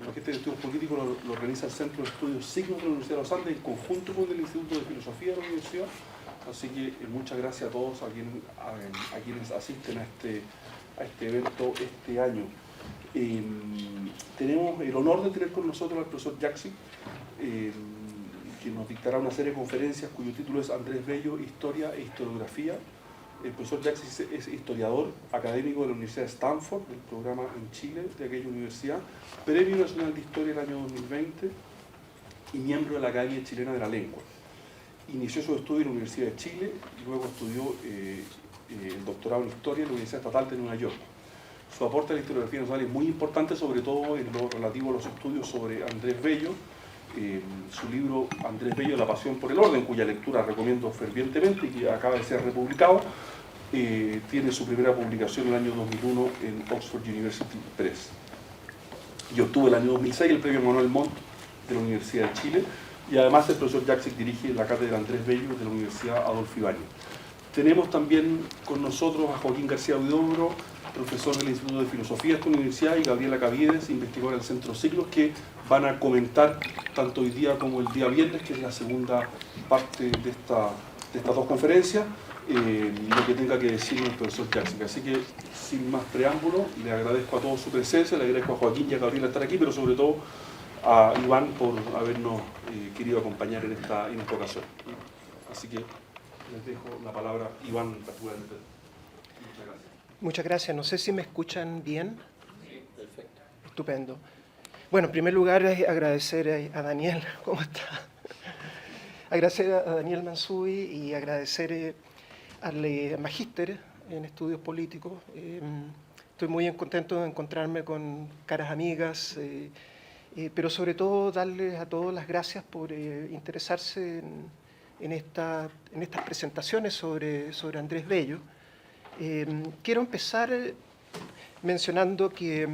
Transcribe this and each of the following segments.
Magíster en Estudios Políticos lo organiza el Centro de Estudios Signos de la Universidad de los Andes en conjunto con el Instituto de Filosofía de la Universidad. Así que muchas gracias a todos a quienes asisten a este evento este año. Tenemos el honor de tener con nosotros al profesor Yaxi, que nos dictará una serie de conferencias cuyo título es Andrés Bello, Historia e Historiografía. El profesor Yaxi es historiador académico de la Universidad de Stanford, del programa en Chile de aquella universidad, Premio Nacional de Historia del año 2020 y miembro de la Academia Chilena de la Lengua. Inició su estudio en la Universidad de Chile y luego estudió el doctorado en Historia en la Universidad Estatal de Nueva York. Su aporte a la historiografía nacional es muy importante, sobre todo en lo relativo a los estudios sobre Andrés Bello. Su libro Andrés Bello, La pasión por el orden, cuya lectura recomiendo fervientemente y que acaba de ser republicado, tiene su primera publicación en el año 2001 en Oxford University Press. Y obtuvo el año 2006 el premio Manuel Montt de la Universidad de Chile, y además el profesor Yaxi dirige la cátedra Andrés Bello de la Universidad Adolfo Ibáñez. Tenemos también con nosotros a Joaquín García Huidobro, profesor del Instituto de Filosofía de esta universidad, y Gabriela Caviedes, investigadora del Centro Siglos, que van a comentar tanto hoy día como el día viernes, que es la segunda parte de estas dos conferencias, lo que tenga que decir el profesor Yaxi. Así que, sin más preámbulo, le agradezco a todos su presencia, le agradezco a Joaquín y a Gabriela estar aquí, pero sobre todo a Iván por habernos querido acompañar en esta ocasión. Así que les dejo la palabra a Iván Tajuelante. Muchas gracias. Muchas gracias. No sé si me escuchan bien. Sí, perfecto. Estupendo. Bueno, en primer lugar, agradecer a Daniel. ¿Cómo está? Agradecer a Daniel Mansuy y agradecer al Magíster en Estudios Políticos. Estoy muy contento de encontrarme con caras amigas, pero sobre todo darles a todos las gracias por interesarse en estas presentaciones sobre Andrés Bello. Quiero empezar mencionando que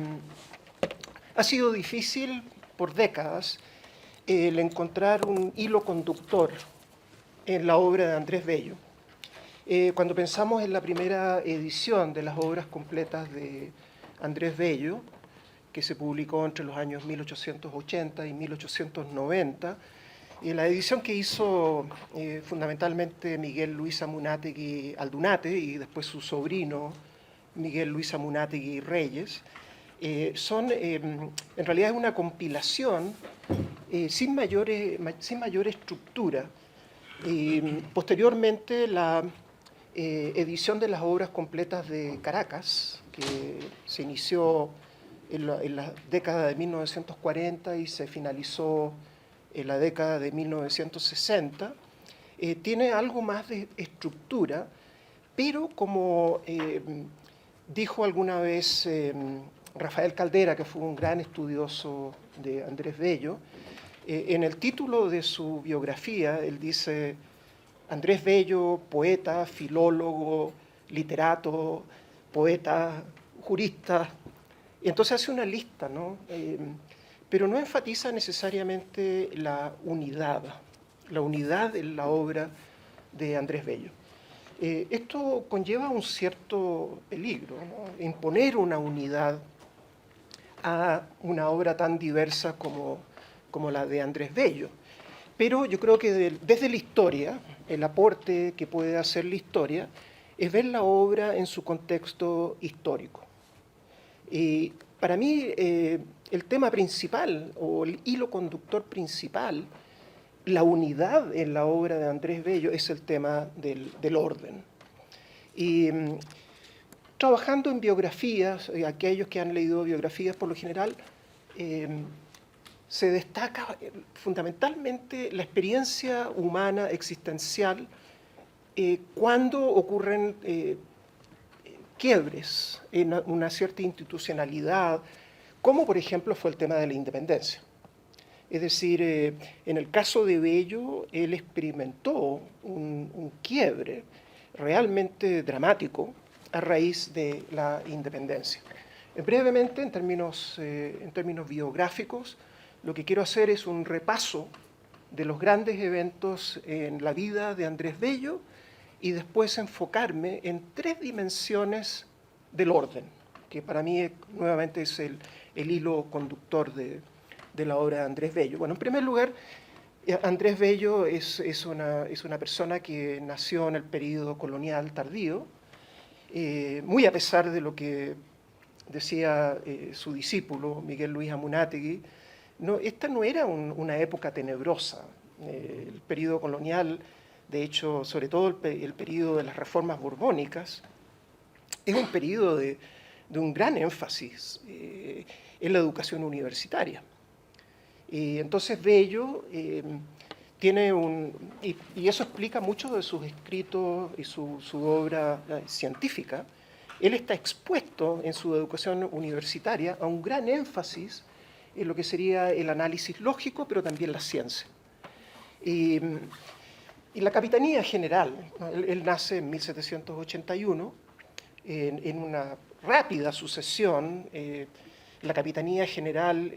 ha sido difícil por décadas el encontrar un hilo conductor en la obra de Andrés Bello. Cuando pensamos en la primera edición de las obras completas de Andrés Bello, que se publicó entre los años 1880 y 1890, la edición que hizo fundamentalmente Miguel Luis Amunátegui Aldunate y después su sobrino Miguel Luis Amunátegui Reyes, en realidad es una compilación sin mayor estructura. Posteriormente la edición de las obras completas de Caracas, que se inició en la década de 1940 y se finalizó en la década de 1960, tiene algo más de estructura, pero como dijo alguna vez Rafael Caldera, que fue un gran estudioso de Andrés Bello, en el título de su biografía, él dice: Andrés Bello, poeta, filólogo, literato, poeta, jurista. Y entonces hace una lista, ¿no? Pero no enfatiza necesariamente la unidad en la obra de Andrés Bello. Esto conlleva un cierto peligro, ¿no? Imponer una unidad a una obra tan diversa como la de Andrés Bello. Pero yo creo que desde la historia, el aporte que puede hacer la historia es ver la obra en su contexto histórico. Y para mí el tema principal o el hilo conductor principal, la unidad en la obra de Andrés Bello, es el tema del orden. Y trabajando en biografías, aquellos que han leído biografías por lo general, se destaca fundamentalmente la experiencia humana existencial cuando ocurren quiebres en una cierta institucionalidad, como por ejemplo fue el tema de la independencia. Es decir, en el caso de Bello, él experimentó un quiebre realmente dramático a raíz de la independencia. Brevemente, en términos biográficos, lo que quiero hacer es un repaso de los grandes eventos en la vida de Andrés Bello y después enfocarme en tres dimensiones del orden, que para mí nuevamente es el hilo conductor de de la obra de Andrés Bello. Bueno, en primer lugar, Andrés Bello es una persona que nació en el período colonial tardío, muy a pesar de lo que decía su discípulo, Miguel Luis Amunátegui. Esta no era una época tenebrosa. El período colonial, de hecho, sobre todo el período de las reformas borbónicas, es un período de un gran énfasis en la educación universitaria. Entonces Bello tiene y eso explica mucho de sus escritos y su obra científica. Él está expuesto en su educación universitaria a un gran énfasis en lo que sería el análisis lógico, pero también la ciencia. Y la Capitanía General, ¿no? Él nace en 1781, en una rápida sucesión. La Capitanía General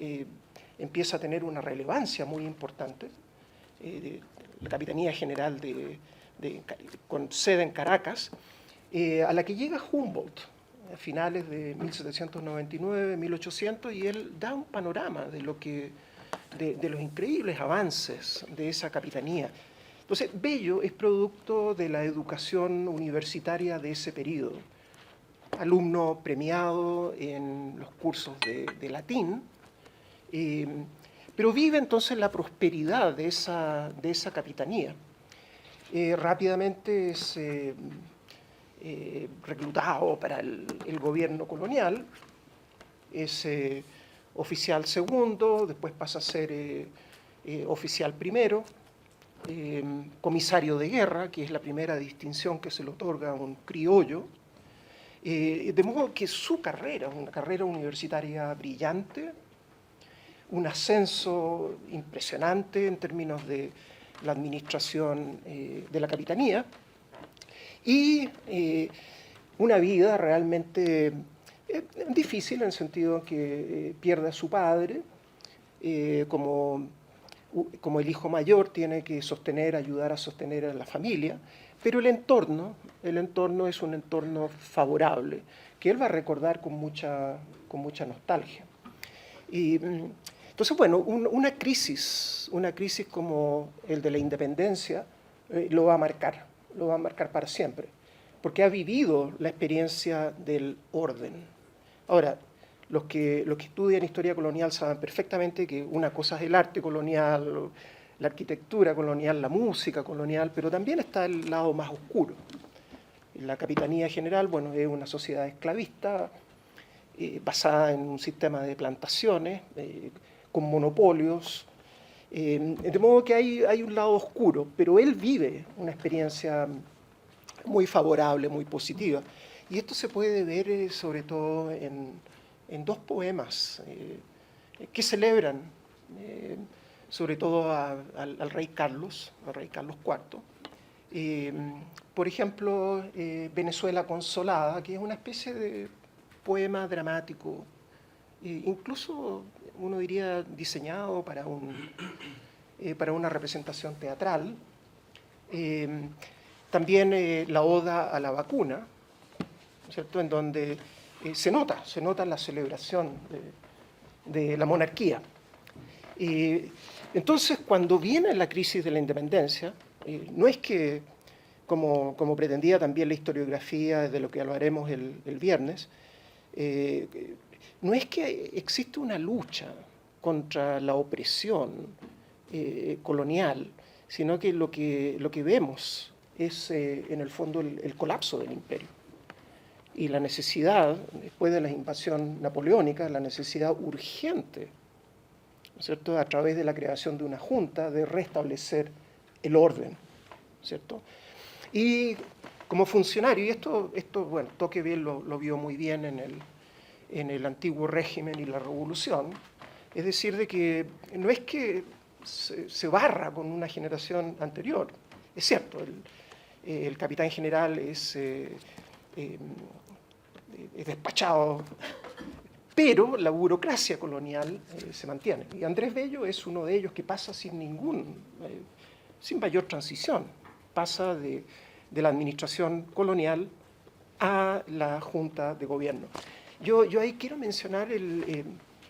empieza a tener una relevancia muy importante. La Capitanía General con sede en Caracas, a la que llega Humboldt a finales de 1799, 1800, y él da un panorama de los increíbles avances de esa capitanía. Entonces, Bello es producto de la educación universitaria de ese periodo. Alumno premiado en los cursos de latín, pero vive entonces la prosperidad de esa capitanía. Rápidamente es reclutado para el gobierno colonial, es oficial segundo, después pasa a ser oficial primero, comisario de guerra, que es la primera distinción que se le otorga a un criollo, de modo que su carrera, una carrera universitaria brillante, un ascenso impresionante en términos de la administración de la capitanía, y una vida realmente difícil en el sentido que pierde a su padre, como el hijo mayor tiene que ayudar a sostener a la familia, pero el entorno es un entorno favorable, que él va a recordar con mucha nostalgia. Entonces, bueno, una crisis como el de la independencia lo va a marcar para siempre, porque ha vivido la experiencia del orden. Ahora, los que estudian historia colonial saben perfectamente que una cosa es el arte colonial, la arquitectura colonial, la música colonial, pero también está el lado más oscuro. La Capitanía General, bueno, es una sociedad esclavista basada en un sistema de plantaciones, con monopolios, de modo que hay un lado oscuro, pero él vive una experiencia muy favorable, muy positiva. Y esto se puede ver sobre todo en dos poemas que celebran sobre todo al rey Carlos IV. Por ejemplo, Venezuela Consolada, que es una especie de poema dramático, incluso uno diría diseñado para una representación teatral. También la Oda a la Vacuna, ¿cierto?, en donde se nota la celebración de la monarquía. Entonces, cuando viene la crisis de la independencia, no es que, como pretendía también la historiografía, de lo que hablaremos el viernes, no es que existe una lucha contra la opresión colonial, sino que lo que vemos es, en el fondo, el colapso del imperio. Y la necesidad, después de la invasión napoleónica, la necesidad urgente, ¿no es cierto?, a través de la creación de una junta, de restablecer el orden, ¿cierto? Y como funcionario, y esto bueno, Tocqueville lo vio muy bien en el antiguo régimen y la revolución, es decir, de que no es que se barra con una generación anterior. Es cierto, el capitán general es despachado, pero la burocracia colonial se mantiene. Y Andrés Bello es uno de ellos que pasa sin mayor transición, pasa de la administración colonial a la junta de gobierno. Yo ahí quiero mencionar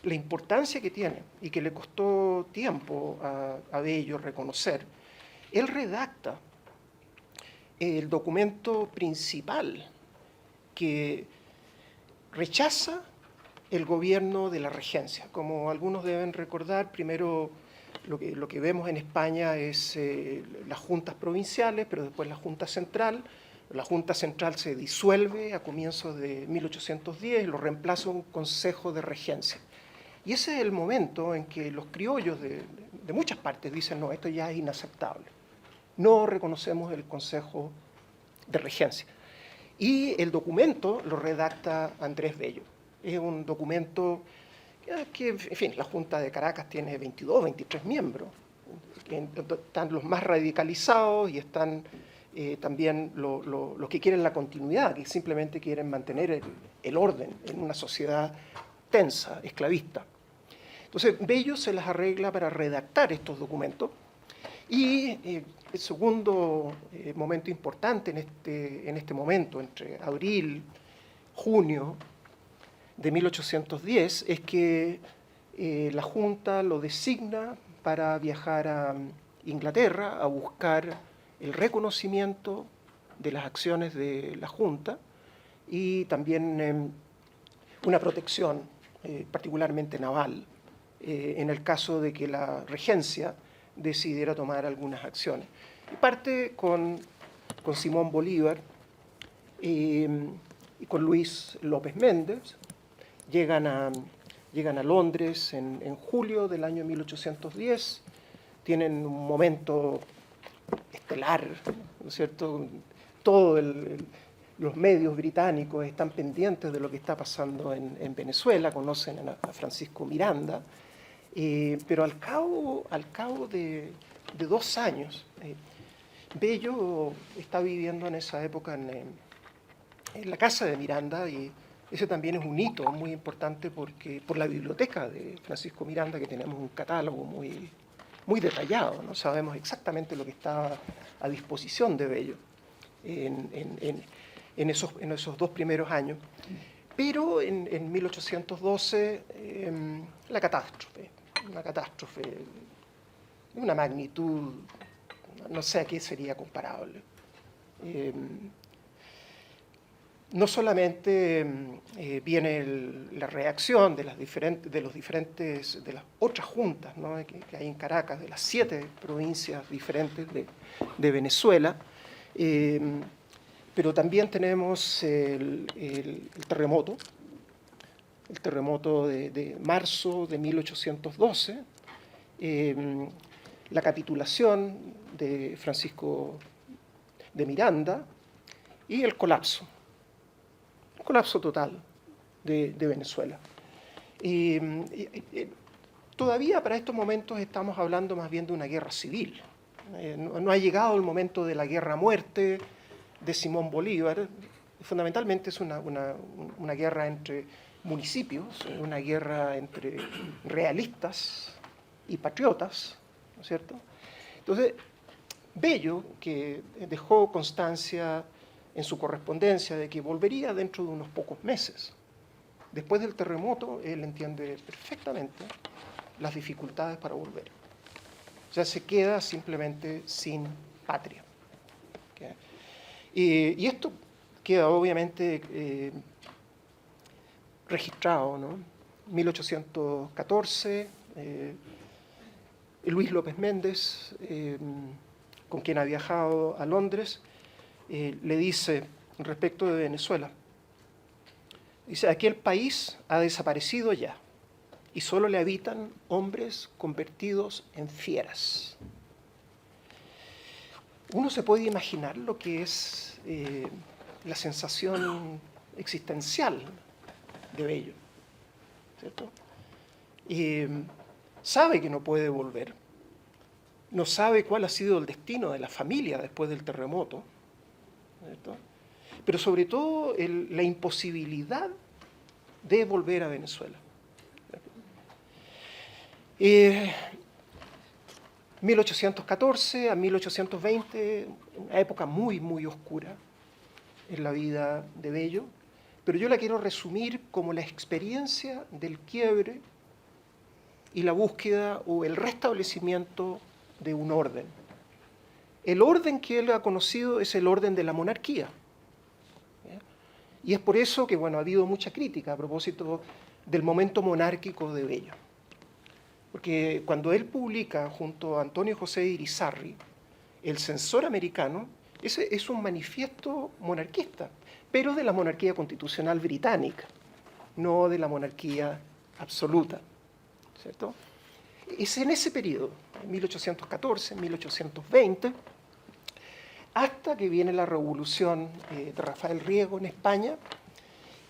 la importancia que tiene y que le costó tiempo a Bello reconocer, él redacta el documento principal que rechaza el gobierno de la regencia. Como algunos deben recordar, primero lo que vemos en España es las juntas provinciales, pero después la Junta Central. La Junta Central se disuelve a comienzos de 1810 y lo reemplaza un Consejo de Regencia. Y ese es el momento en que los criollos de muchas partes dicen, no, esto ya es inaceptable. No reconocemos el Consejo de Regencia. Y el documento lo redacta Andrés Bello. Es un documento que, en fin, la Junta de Caracas tiene 22, 23 miembros. Están los más radicalizados y están también los que quieren la continuidad, que simplemente quieren mantener el orden en una sociedad tensa, esclavista. Entonces, Bello se las arregla para redactar estos documentos. Y el segundo momento importante en este momento, entre abril, junio de 1810, es que la Junta lo designa para viajar a Inglaterra a buscar el reconocimiento de las acciones de la Junta y también una protección, particularmente naval, en el caso de que la regencia decidiera tomar algunas acciones. Y parte con Simón Bolívar y con Luis López Méndez. Llegan a Londres en julio del año 1810, tienen un momento estelar, ¿no es cierto? Todos los medios británicos están pendientes de lo que está pasando en Venezuela, conocen a Francisco Miranda, pero al cabo de 2 años, Bello está viviendo en esa época en la casa de Miranda, y ese también es un hito muy importante por la biblioteca de Francisco Miranda, que tenemos un catálogo muy detallado, ¿no? Sabemos exactamente lo que estaba a disposición de Bello en esos 2 primeros años. Pero en 1812, una catástrofe de una magnitud, no sé a qué sería comparable. No solamente viene la reacción de las otras juntas, ¿no?, que hay en Caracas, de las 7 provincias diferentes de Venezuela, pero también tenemos el terremoto de marzo de 1812, la capitulación de Francisco de Miranda y el colapso total de Venezuela. Todavía para estos momentos estamos hablando más bien de una guerra civil. No ha llegado el momento de la guerra a muerte de Simón Bolívar. Fundamentalmente es una guerra entre municipios, una guerra entre realistas y patriotas, ¿no es cierto? Entonces, Bello, que dejó constancia en su correspondencia de que volvería dentro de unos pocos meses, después del terremoto, él entiende perfectamente las dificultades para volver. O sea, se queda simplemente sin patria. ¿Okay? Y esto queda obviamente registrado, ¿no? 1814, Luis López Méndez, con quien ha viajado a Londres, le dice respecto de Venezuela, dice, aquel país ha desaparecido ya y solo le habitan hombres convertidos en fieras. Uno se puede imaginar lo que es la sensación existencial de Bello, ¿cierto? Sabe que no puede volver, no sabe cuál ha sido el destino de la familia después del terremoto, ¿cierto? Pero sobre todo la imposibilidad de volver a Venezuela. 1814 a 1820, una época muy oscura en la vida de Bello, pero yo la quiero resumir como la experiencia del quiebre y la búsqueda o el restablecimiento de un orden. El orden que él ha conocido es el orden de la monarquía. Y es por eso que, bueno, ha habido mucha crítica a propósito del momento monárquico de Bello. Porque cuando él publica junto a Antonio José de Irizarry El censor americano, ese es un manifiesto monarquista, pero de la monarquía constitucional británica, no de la monarquía absoluta, ¿cierto? Es en ese periodo, en 1814, 1820, hasta que viene la revolución de Rafael Riego en España,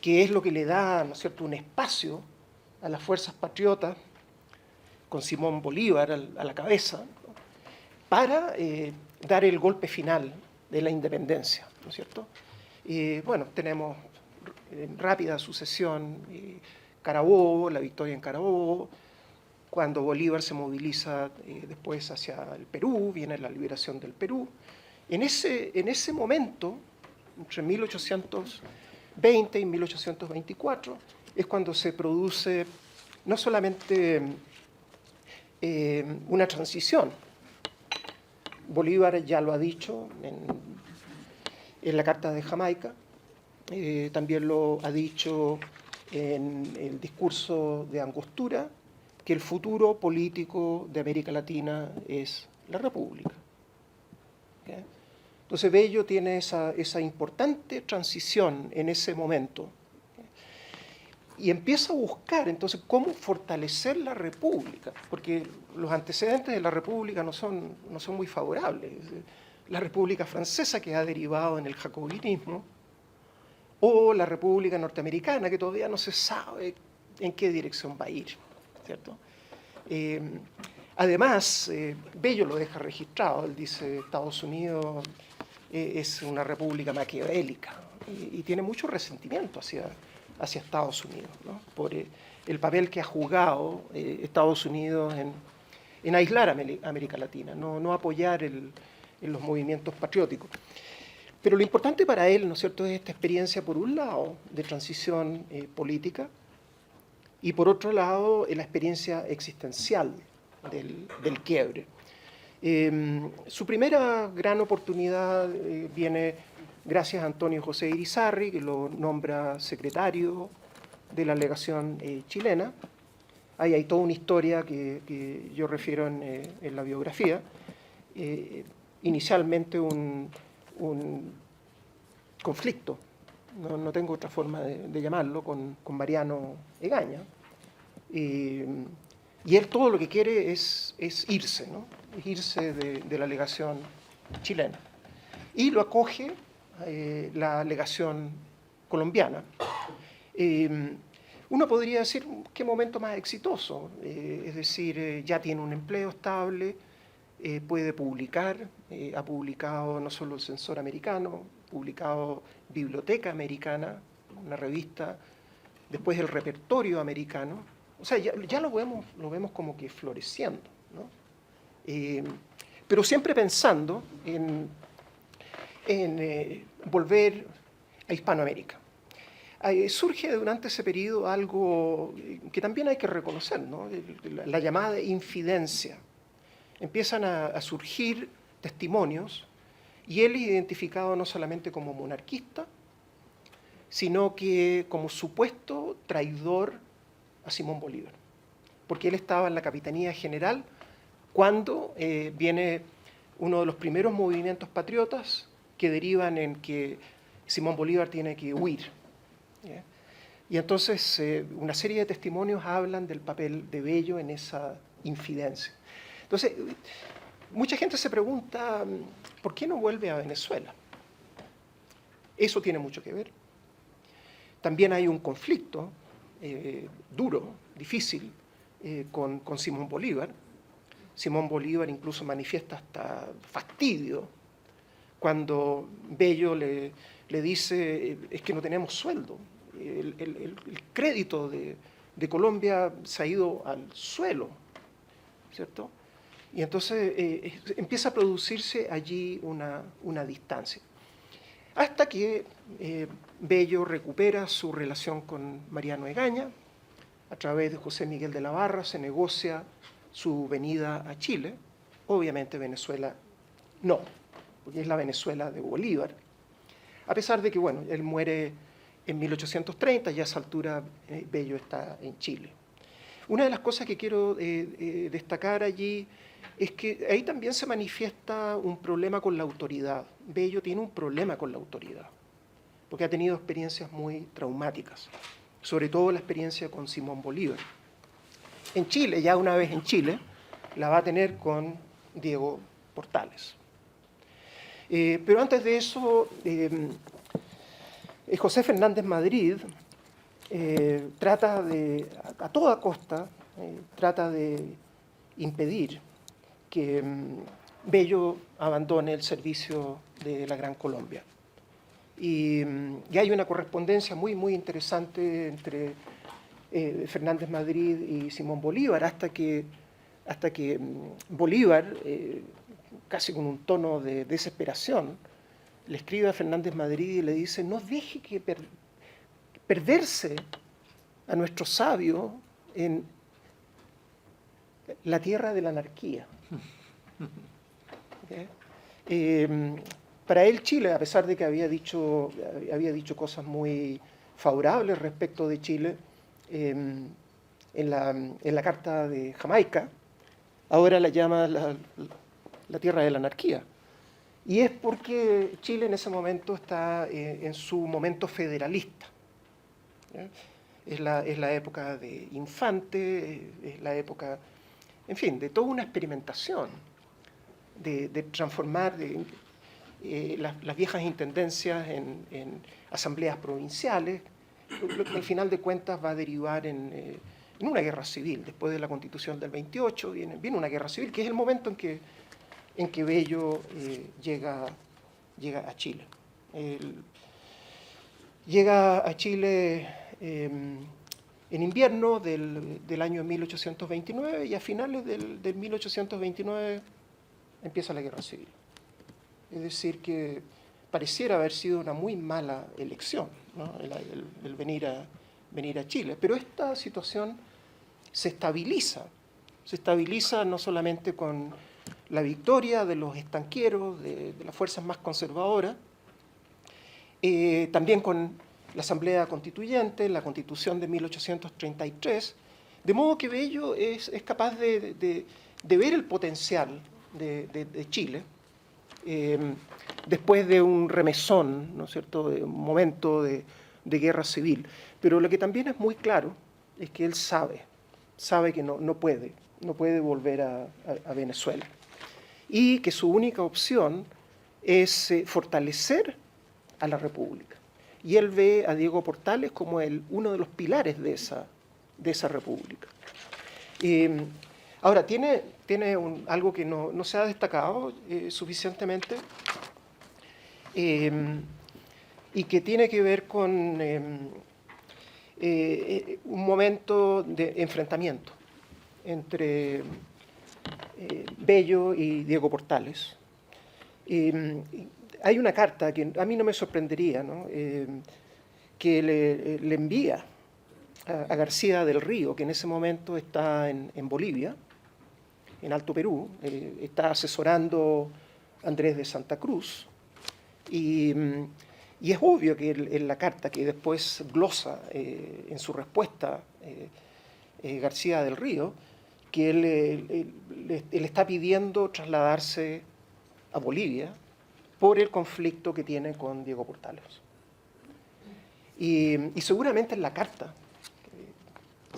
que es lo que le da, ¿no es cierto?, un espacio a las fuerzas patriotas, con Simón Bolívar a la cabeza, ¿no?, para dar el golpe final de la independencia, ¿no es cierto? Bueno, tenemos en rápida sucesión Carabobo, la victoria en Carabobo, cuando Bolívar se moviliza después hacia el Perú, viene la liberación del Perú. En ese momento, entre 1820 y 1824, es cuando se produce no solamente una transición. Bolívar ya lo ha dicho en la Carta de Jamaica, también lo ha dicho en el discurso de Angostura, que el futuro político de América Latina es la República. ¿Okay? Entonces Bello tiene esa importante transición en ese momento, ¿okay?, y empieza a buscar entonces cómo fortalecer la República, porque los antecedentes de la República no son muy favorables. La República Francesa, que ha derivado en el jacobinismo, o la República Norteamericana, que todavía no se sabe en qué dirección va a ir, ¿cierto? Además, Bello lo deja registrado, él dice Estados Unidos es una república maquiavélica y tiene mucho resentimiento hacia Estados Unidos, ¿no?, por el papel que ha jugado Estados Unidos en aislar a América Latina, no apoyar en los movimientos patrióticos. Pero lo importante para él, ¿no es cierto?, es esta experiencia, por un lado, de transición política, y por otro lado, la experiencia existencial del quiebre. Su primera gran oportunidad viene gracias a Antonio José de Irizarry, que lo nombra secretario de la legación chilena. Ahí hay toda una historia que yo refiero en la biografía. Inicialmente un conflicto, no tengo otra forma de llamarlo, con Mariano Egaña. Y él todo lo que quiere es irse, ¿no?, es irse de la legación chilena. Y lo acoge la legación colombiana. Uno podría decir, ¿qué momento más exitoso? Es decir, ya tiene un empleo estable, puede publicar, ha publicado no solo El Censor Americano, ha publicado Biblioteca Americana, una revista, después El Repertorio Americano. O sea, ya lo vemos como que floreciendo, ¿no? Pero siempre pensando en volver a Hispanoamérica. Surge durante ese periodo algo que también hay que reconocer, ¿no?, la llamada infidencia. Empiezan a surgir testimonios y él es identificado no solamente como monarquista, sino que como supuesto traidor a Simón Bolívar, porque él estaba en la Capitanía General cuando viene uno de los primeros movimientos patriotas que derivan en que Simón Bolívar tiene que huir, ¿ya? Y entonces una serie de testimonios hablan del papel de Bello en esa infidencia. Entonces, mucha gente se pregunta, ¿por qué no vuelve a Venezuela? Eso tiene mucho que ver. También hay un conflicto duro, difícil, con Simón Bolívar. Simón Bolívar incluso manifiesta hasta fastidio cuando Bello le dice, es que no tenemos sueldo. El crédito de Colombia se ha ido al suelo, ¿cierto? Y entonces empieza a producirse allí una distancia. Hasta que Bello recupera su relación con Mariano Egaña, a través de José Miguel de la Barra, se negocia su venida a Chile. Obviamente Venezuela no, porque es la Venezuela de Bolívar, a pesar de que, bueno, él muere en 1830, y a esa altura Bello está en Chile. Una de las cosas que quiero destacar allí es que ahí también se manifiesta un problema con la autoridad. Bello tiene un problema con la autoridad, porque ha tenido experiencias muy traumáticas, sobre todo la experiencia con Simón Bolívar. En Chile, ya una vez en Chile, la va a tener con Diego Portales. Pero antes de eso, José Fernández Madrid trata de, a toda costa, trata de impedir que Bello abandone el servicio de la Gran Colombia. Y hay una correspondencia muy, muy interesante entre Fernández Madrid y Simón Bolívar, hasta que Bolívar, casi con un tono de desesperación, le escribe a Fernández Madrid y le dice: no deje que perderse a nuestro sabio en la tierra de la anarquía. ¿Okay? Para él Chile, a pesar de que había dicho cosas muy favorables respecto de Chile en la Carta de Jamaica, ahora la llama la tierra de la anarquía. Y es porque Chile en ese momento está en su momento federalista. Es la época de Infante, es la época, en fin, de toda una experimentación, de transformar las viejas intendencias en asambleas provinciales, lo que al final de cuentas va a derivar en una guerra civil. Después de la Constitución del 28 viene una guerra civil, que es el momento en que Bello llega a Chile. Llega a Chile en invierno del año 1829, y a finales del 1829 empieza la guerra civil. Es decir, que pareciera haber sido una muy mala elección, ¿no? el venir a Chile. Pero esta situación se estabiliza no solamente con la victoria de los estanqueros, de las fuerzas más conservadoras, también con la Asamblea Constituyente, la Constitución de 1833, de modo que Bello es capaz de ver el potencial de Chile, después de un remesón, ¿no es cierto?, de un momento de guerra civil. Pero lo que también es muy claro es que él sabe que no puede volver a Venezuela, y que su única opción es fortalecer a la República. Y él ve a Diego Portales como uno de los pilares de esa República. Ahora, tiene algo que no se ha destacado suficientemente, y que tiene que ver con un momento de enfrentamiento entre Bello y Diego Portales. Hay una carta que a mí no me sorprendería, ¿no?, que le envía a García del Río, que en ese momento está en Bolivia, en Alto Perú, está asesorando a Andrés de Santa Cruz, y es obvio que en la carta que después glosa en su respuesta García del Río, que él está pidiendo trasladarse a Bolivia por el conflicto que tiene con Diego Portales. Y seguramente en la carta,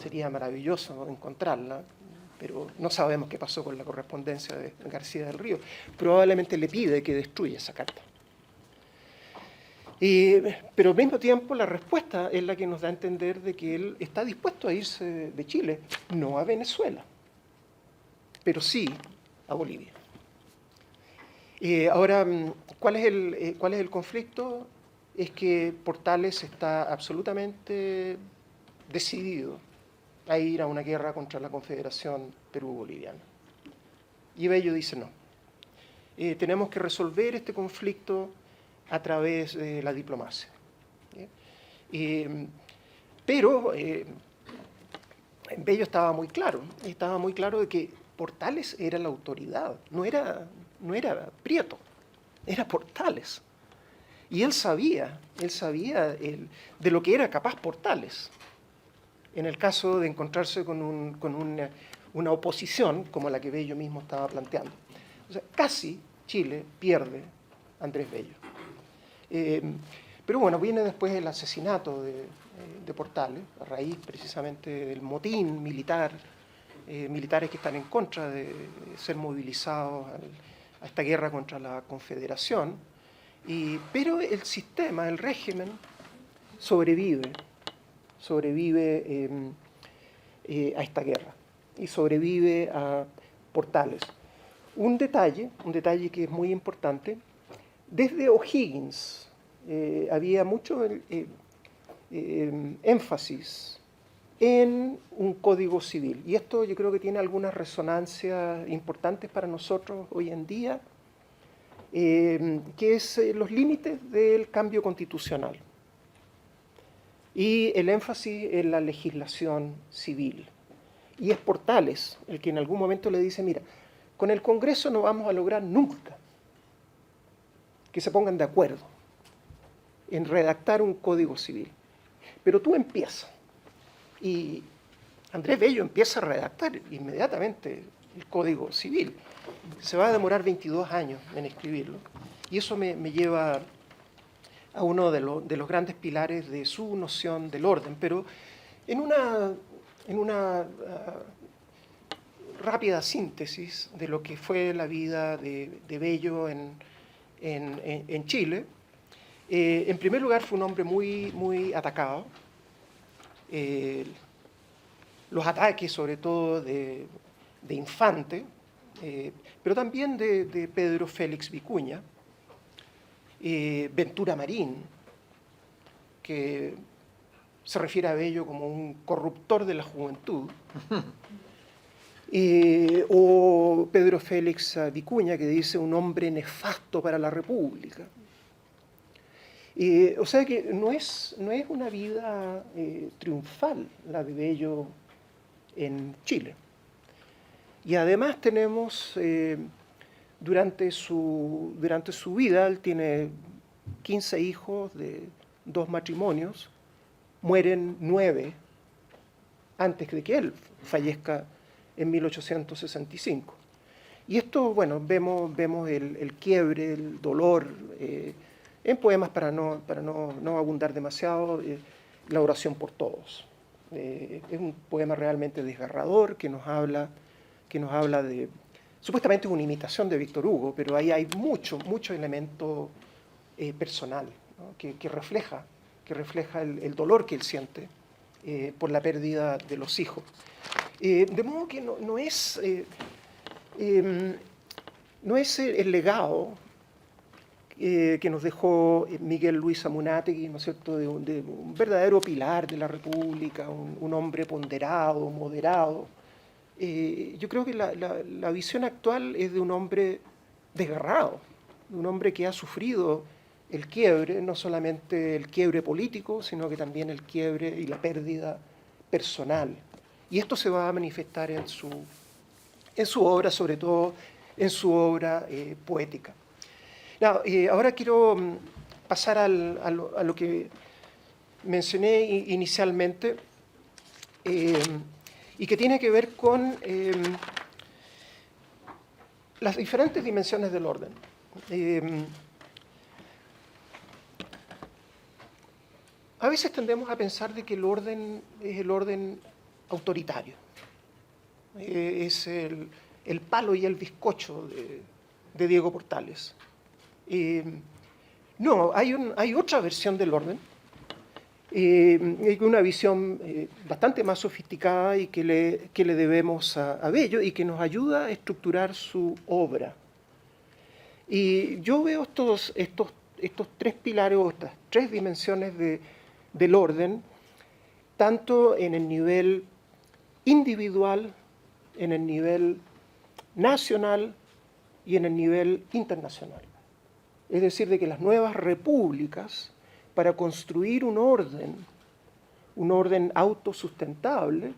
sería maravilloso encontrarla, pero no sabemos qué pasó con la correspondencia de García del Río, probablemente le pide que destruya esa carta. Pero al mismo tiempo la respuesta es la que nos da a entender de que él está dispuesto a irse de Chile, no a Venezuela, pero sí a Bolivia. Ahora, ¿cuál es el conflicto? Es que Portales está absolutamente decidido a ir a una guerra contra la Confederación Perú-Boliviana. Y Bello dice no. Tenemos que resolver este conflicto a través de la diplomacia. Pero Bello estaba muy claro de que Portales era la autoridad, no era Prieto, era Portales. Y él sabía de lo que era capaz Portales, en el caso de encontrarse con una oposición como la que Bello mismo estaba planteando. O sea, casi Chile pierde a Andrés Bello. Pero bueno, viene después el asesinato de Portales, a raíz precisamente del motín militar, militares que están en contra de ser movilizados a esta guerra contra la Confederación. Pero el sistema, el régimen, sobrevive a esta guerra y sobrevive a Portales. Un detalle que es muy importante, desde O'Higgins había mucho énfasis en un código civil, y esto yo creo que tiene algunas resonancias importantes para nosotros hoy en día, que es los límites del cambio constitucional y el énfasis en la legislación civil. Y es Portales el que en algún momento le dice, mira, con el Congreso no vamos a lograr nunca que se pongan de acuerdo en redactar un código civil, pero tú empiezas. Y Andrés Bello empieza a redactar inmediatamente el Código Civil. Se va a demorar 22 años en escribirlo. Y eso me lleva a uno de los grandes pilares de su noción del orden. Pero en una rápida síntesis de lo que fue la vida de Bello en Chile, en primer lugar fue un hombre muy atacado. Los ataques, sobre todo de Infante, pero también de Pedro Félix Vicuña, Ventura Marín, que se refiere a Bello como un corruptor de la juventud, o Pedro Félix Vicuña, que dice un hombre nefasto para la República. O sea que no es una vida triunfal la de Bello en Chile. Y además tenemos, durante su vida, él tiene 15 hijos de 2 matrimonios, mueren 9 antes de que él fallezca en 1865. Y esto, bueno, vemos el quiebre, el dolor, en poemas, para no abundar demasiado, La oración por todos. Es un poema realmente desgarrador que nos habla de... Supuestamente es una imitación de Víctor Hugo, pero ahí hay mucho elemento personal, ¿no? que refleja el dolor que él siente por la pérdida de los hijos. De modo que no es el legado que nos dejó Miguel Luis Amunátegui, ¿no es cierto?, de un verdadero pilar de la República, un hombre ponderado, moderado. Yo creo que la visión actual es de un hombre desgarrado, de un hombre que ha sufrido el quiebre, no solamente el quiebre político, sino que también el quiebre y la pérdida personal. Y esto se va a manifestar en su obra, sobre todo en su obra poética. Ahora quiero pasar a lo que mencioné inicialmente, y que tiene que ver con las diferentes dimensiones del orden. A veces tendemos a pensar de que el orden es el orden autoritario, es el palo y el bizcocho de Diego Portales. No, hay otra versión del orden, una visión bastante más sofisticada y que le debemos a Bello y que nos ayuda a estructurar su obra. Y yo veo estos 3 pilares o estas 3 dimensiones del orden, tanto en el nivel individual, en el nivel nacional y en el nivel internacional. Es decir, de que las nuevas repúblicas, para construir un orden autosustentable,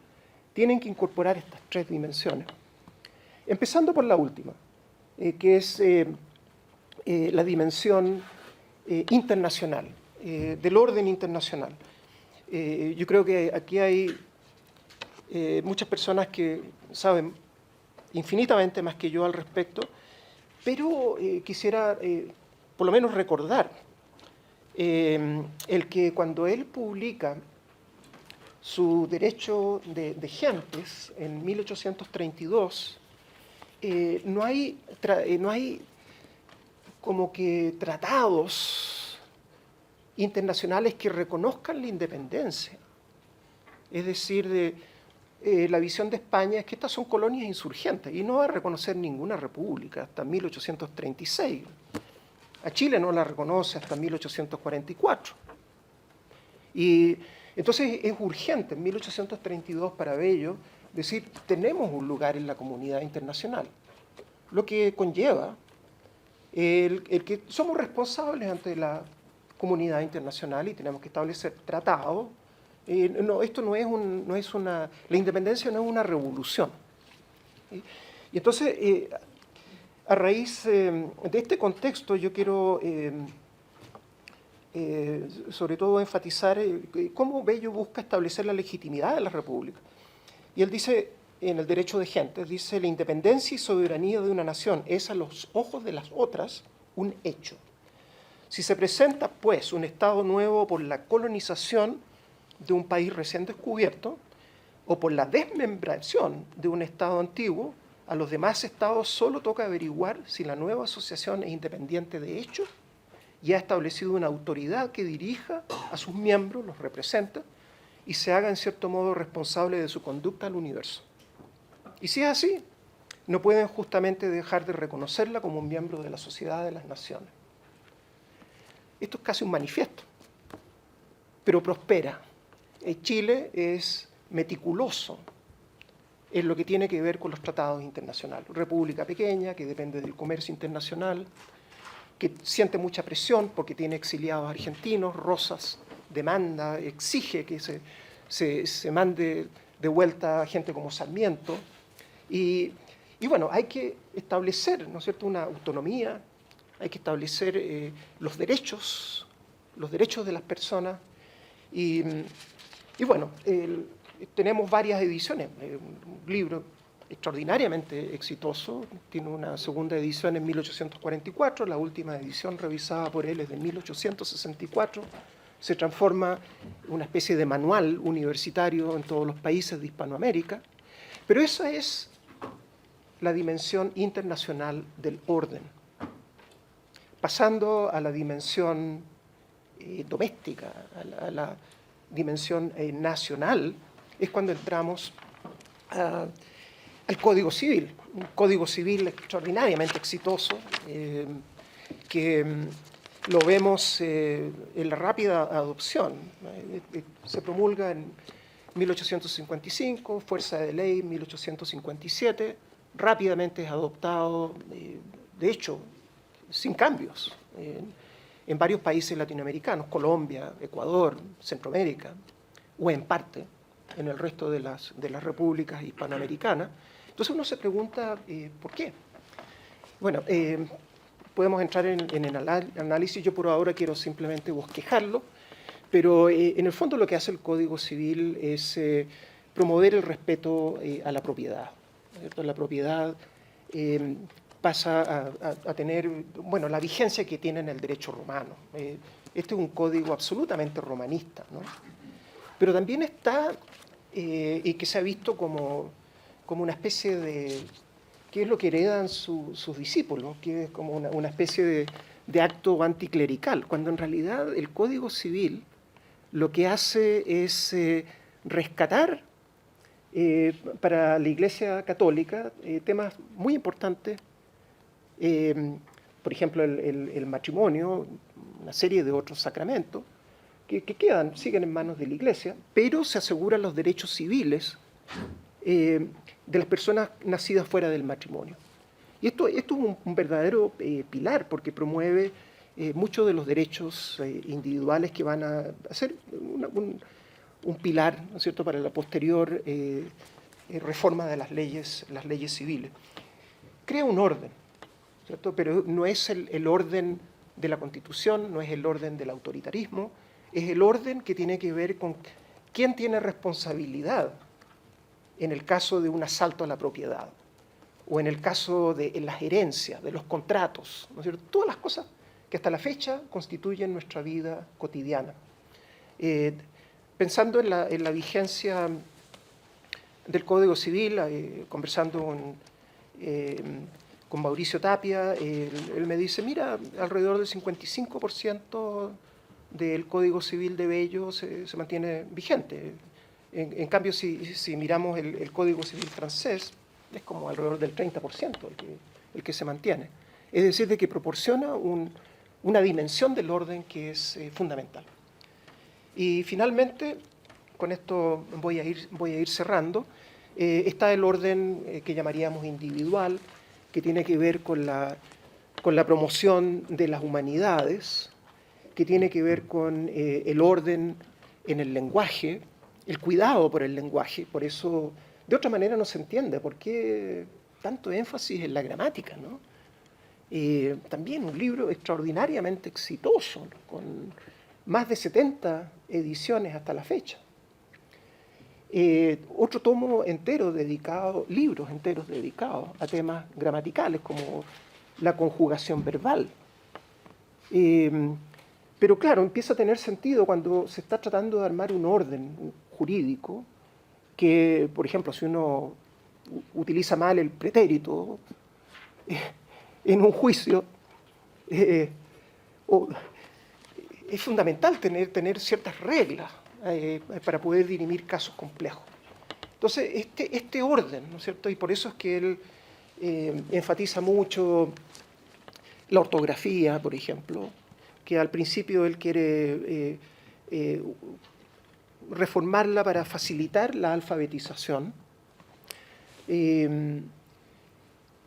tienen que incorporar estas tres dimensiones. Empezando por la última, que es la dimensión internacional, del orden internacional. Yo creo que aquí hay muchas personas que saben infinitamente más que yo al respecto, pero quisiera por lo menos recordar el que cuando él publica su Derecho de Gentes en 1832, no hay como que tratados internacionales que reconozcan la independencia. Es decir, la visión de España es que estas son colonias insurgentes y no va a reconocer ninguna república hasta 1836. A Chile no la reconoce hasta 1844. Y entonces es urgente en 1832 para Bello decir, tenemos un lugar en la comunidad internacional, lo que conlleva el que somos responsables ante la comunidad internacional y tenemos que establecer tratados. Esto no es la independencia no es una revolución. Y entonces, a raíz de este contexto, yo quiero sobre todo enfatizar cómo Bello busca establecer la legitimidad de la república. Y él dice, en el Derecho de Gentes, dice, la independencia y soberanía de una nación es a los ojos de las otras un hecho. Si se presenta, pues, un Estado nuevo por la colonización de un país recién descubierto o por la desmembración de un Estado antiguo, a los demás Estados solo toca averiguar si la nueva asociación es independiente de hecho y ha establecido una autoridad que dirija a sus miembros, los representa, y se haga en cierto modo responsable de su conducta al universo. Y si es así, no pueden justamente dejar de reconocerla como un miembro de la sociedad de las naciones. Esto es casi un manifiesto, pero prospera. Chile es meticuloso en lo que tiene que ver con los tratados internacionales. República pequeña, que depende del comercio internacional, que siente mucha presión porque tiene exiliados argentinos. Rosas demanda, exige que se mande de vuelta a gente como Sarmiento. Y bueno, hay que establecer, ¿no es cierto?, una autonomía, hay que establecer los derechos de las personas. Y bueno, tenemos varias ediciones, un libro extraordinariamente exitoso, tiene una segunda edición en 1844, la última edición revisada por él es de 1864, se transforma en una especie de manual universitario en todos los países de Hispanoamérica, pero esa es la dimensión internacional del orden. Pasando a la dimensión doméstica, a la dimensión nacional, es cuando entramos al Código Civil, un Código Civil extraordinariamente exitoso, que lo vemos en la rápida adopción. Se promulga en 1855, fuerza de ley 1857, rápidamente es adoptado, de hecho, sin cambios, en varios países latinoamericanos, Colombia, Ecuador, Centroamérica, o en parte en el resto de las repúblicas hispanoamericanas. Entonces uno se pregunta, ¿por qué? Bueno, podemos entrar en el análisis, yo por ahora quiero simplemente bosquejarlo, pero en el fondo lo que hace el Código Civil es promover el respeto a la propiedad, ¿cierto? La propiedad pasa a tener, bueno, la vigencia que tiene en el derecho romano. Este es un código absolutamente romanista, ¿no? Pero también está, y que se ha visto como una especie de, ¿qué es lo que heredan sus discípulos? Que es como una especie de acto anticlerical, cuando en realidad el Código Civil lo que hace es rescatar para la Iglesia Católica temas muy importantes, por ejemplo el matrimonio, una serie de otros sacramentos que siguen en manos de la Iglesia, pero se aseguran los derechos civiles de las personas nacidas fuera del matrimonio. Y esto es un verdadero pilar, porque promueve muchos de los derechos individuales que van a ser un pilar, ¿no es cierto?, para la posterior reforma de las leyes civiles. Crea un orden, ¿cierto? Pero no es el orden de la Constitución, no es el orden del autoritarismo, es el orden que tiene que ver con quién tiene responsabilidad en el caso de un asalto a la propiedad, o en el caso de las herencias, de los contratos, ¿no es cierto? Todas las cosas que hasta la fecha constituyen nuestra vida cotidiana. Pensando en la vigencia del Código Civil, conversando con Mauricio Tapia, él me dice, mira, alrededor del 55% del Código Civil de Bello se mantiene vigente. En cambio, si miramos el Código Civil francés, es como alrededor del 30% el que se mantiene. Es decir, de que proporciona una dimensión del orden que es fundamental. Y finalmente, con esto voy a ir cerrando, está el orden que llamaríamos individual, que tiene que ver con la promoción de las humanidades, que tiene que ver con el orden en el lenguaje, el cuidado por el lenguaje. Por eso, de otra manera no se entiende por qué tanto énfasis en la gramática, ¿no? También un libro extraordinariamente exitoso, ¿no? Con más de 70 ediciones hasta la fecha. Otro tomo entero dedicado, libros enteros dedicados a temas gramaticales como la conjugación verbal. Pero claro, empieza a tener sentido cuando se está tratando de armar un orden jurídico que, por ejemplo, si uno utiliza mal el pretérito en un juicio, es fundamental tener ciertas reglas para poder dirimir casos complejos. Entonces, este orden, ¿no es cierto? Y por eso es que él enfatiza mucho la ortografía, por ejemplo, que al principio él quiere reformarla para facilitar la alfabetización.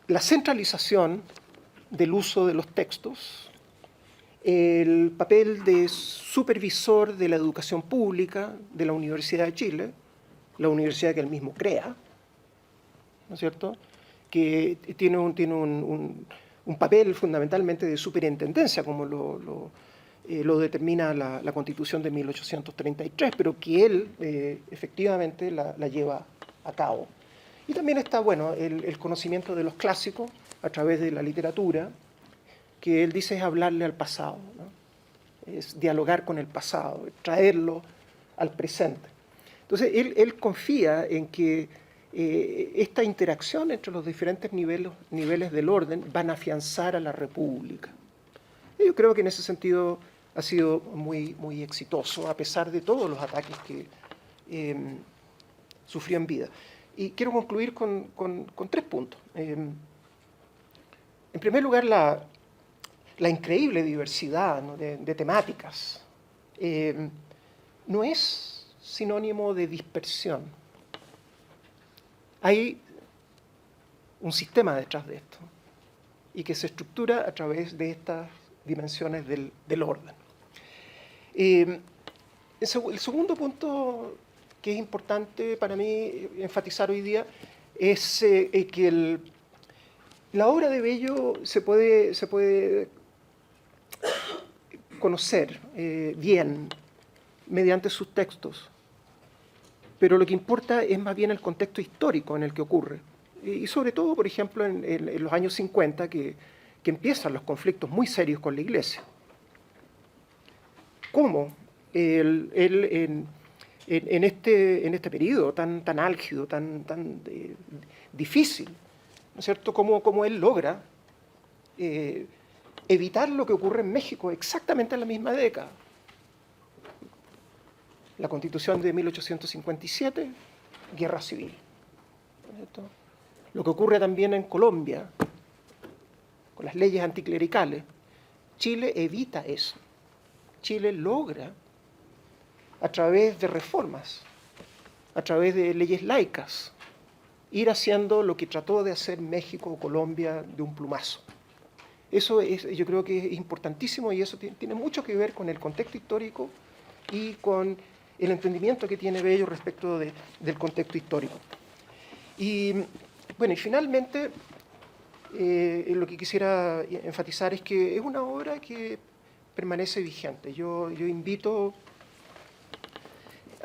La centralización del uso de los textos, el papel de supervisor de la educación pública de la Universidad de Chile, la universidad que él mismo crea, ¿no es cierto?, que tiene un papel fundamentalmente de superintendencia, como lo determina la Constitución de 1833, pero que él efectivamente la lleva a cabo. Y también está, bueno, el conocimiento de los clásicos a través de la literatura, que él dice es hablarle al pasado, ¿no? Es dialogar con el pasado, traerlo al presente. Entonces, él confía en que esta interacción entre los diferentes niveles del orden van a afianzar a la República. Y yo creo que en ese sentido ha sido muy, muy exitoso, a pesar de todos los ataques que sufrió en vida. Y quiero concluir con 3 puntos. En primer lugar, la increíble diversidad, ¿no?, de temáticas no es sinónimo de dispersión. Hay un sistema detrás de esto y que se estructura a través de estas dimensiones del orden. El segundo punto que es importante para mí enfatizar hoy día es que la obra de Bello se puede conocer bien mediante sus textos, pero lo que importa es más bien el contexto histórico en el que ocurre. Y sobre todo, por ejemplo, en los años 50, que empiezan los conflictos muy serios con la Iglesia. Cómo él en este periodo tan álgido, tan difícil, ¿no es cierto?, cómo él logra evitar lo que ocurre en México exactamente en la misma década. La Constitución de 1857, guerra civil, ¿no es cierto? Lo que ocurre también en Colombia, con las leyes anticlericales. Chile evita eso. Chile logra, a través de reformas, a través de leyes laicas, ir haciendo lo que trató de hacer México o Colombia de un plumazo. Eso yo creo que es importantísimo y eso tiene mucho que ver con el contexto histórico y con el entendimiento que tiene Bello respecto del contexto histórico. Y bueno, y finalmente lo que quisiera enfatizar es que es una obra que permanece vigente. Yo invito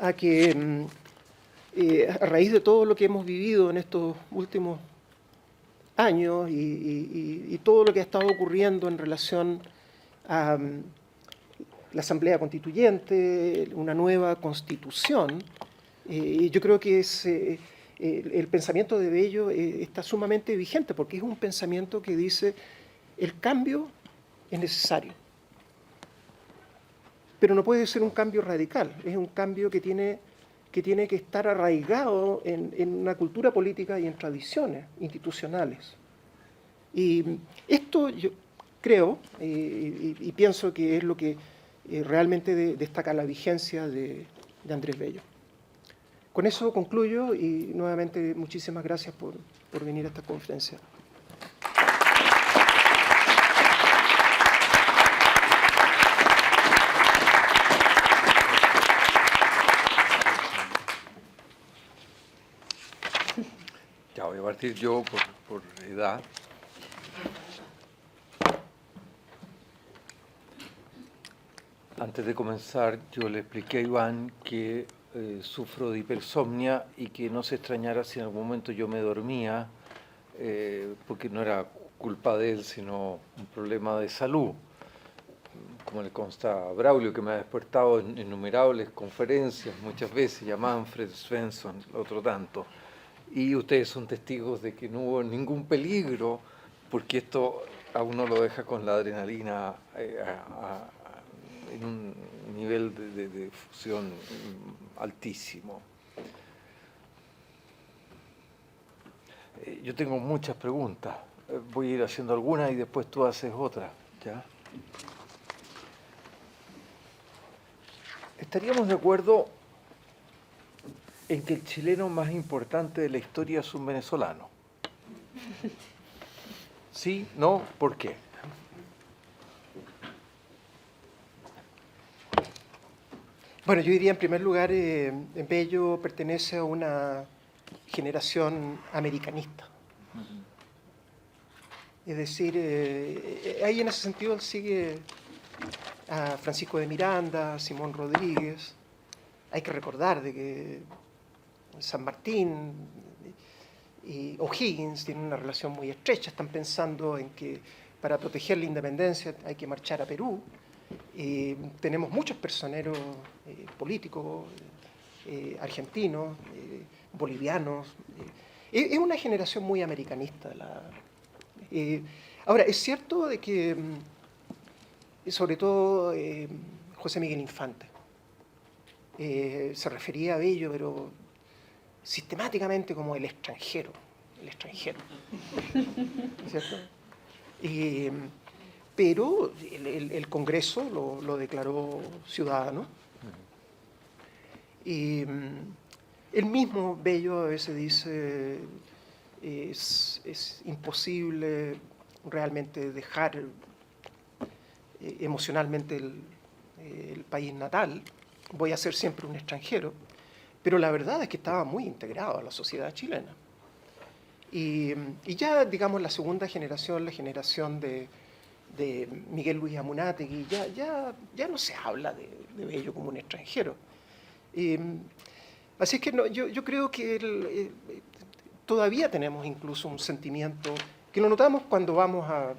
a que a raíz de todo lo que hemos vivido en estos últimos años y todo lo que ha estado ocurriendo en relación a la Asamblea Constituyente, una nueva constitución, yo creo que el pensamiento de Bello está sumamente vigente, porque es un pensamiento que dice el cambio es necesario, pero no puede ser un cambio radical, es un cambio que tiene que estar arraigado en una cultura política y en tradiciones institucionales. Y esto yo creo y pienso que es lo que realmente destaca la vigencia de Andrés Bello. Con eso concluyo y nuevamente muchísimas gracias por venir a esta conferencia. Ya voy a partir yo por edad. Antes de comenzar, yo le expliqué a Iván que sufro de hipersomnia y que no se extrañara si en algún momento yo me dormía, porque no era culpa de él, sino un problema de salud. Como le consta a Braulio, que me ha despertado en innumerables conferencias, muchas veces, y a Manfred Svensson, otro tanto. Y ustedes son testigos de que no hubo ningún peligro, porque esto a uno lo deja con la adrenalina en un nivel de fusión altísimo. Yo tengo muchas preguntas. Voy a ir haciendo algunas y después tú haces otras, ¿ya? ¿Estaríamos de acuerdo en que el chileno más importante de la historia es un venezolano? ¿Sí? ¿No? ¿Por qué? Bueno, yo diría en primer lugar, Bello pertenece a una generación americanista. Es decir, ahí en ese sentido él sigue a Francisco de Miranda, a Simón Rodríguez. Hay que recordar de que San Martín y O'Higgins tienen una relación muy estrecha, están pensando en que para proteger la independencia hay que marchar a Perú. Tenemos muchos personeros políticos, argentinos, bolivianos. Es una generación muy americanista. Ahora, es cierto de que, sobre todo, José Miguel Infante se refería a Bello, pero sistemáticamente como el extranjero, ¿cierto? Pero el Congreso lo declaró ciudadano. Y el mismo Bello a veces dice es imposible realmente dejar emocionalmente el país natal, voy a ser siempre un extranjero, pero la verdad es que estaba muy integrado a la sociedad chilena. Y ya, digamos, la segunda generación, la generación de Miguel Luis Amunátegui, ya no se habla de Bello como un extranjero. Así es que no, yo creo que todavía tenemos incluso un sentimiento que lo notamos cuando vamos a,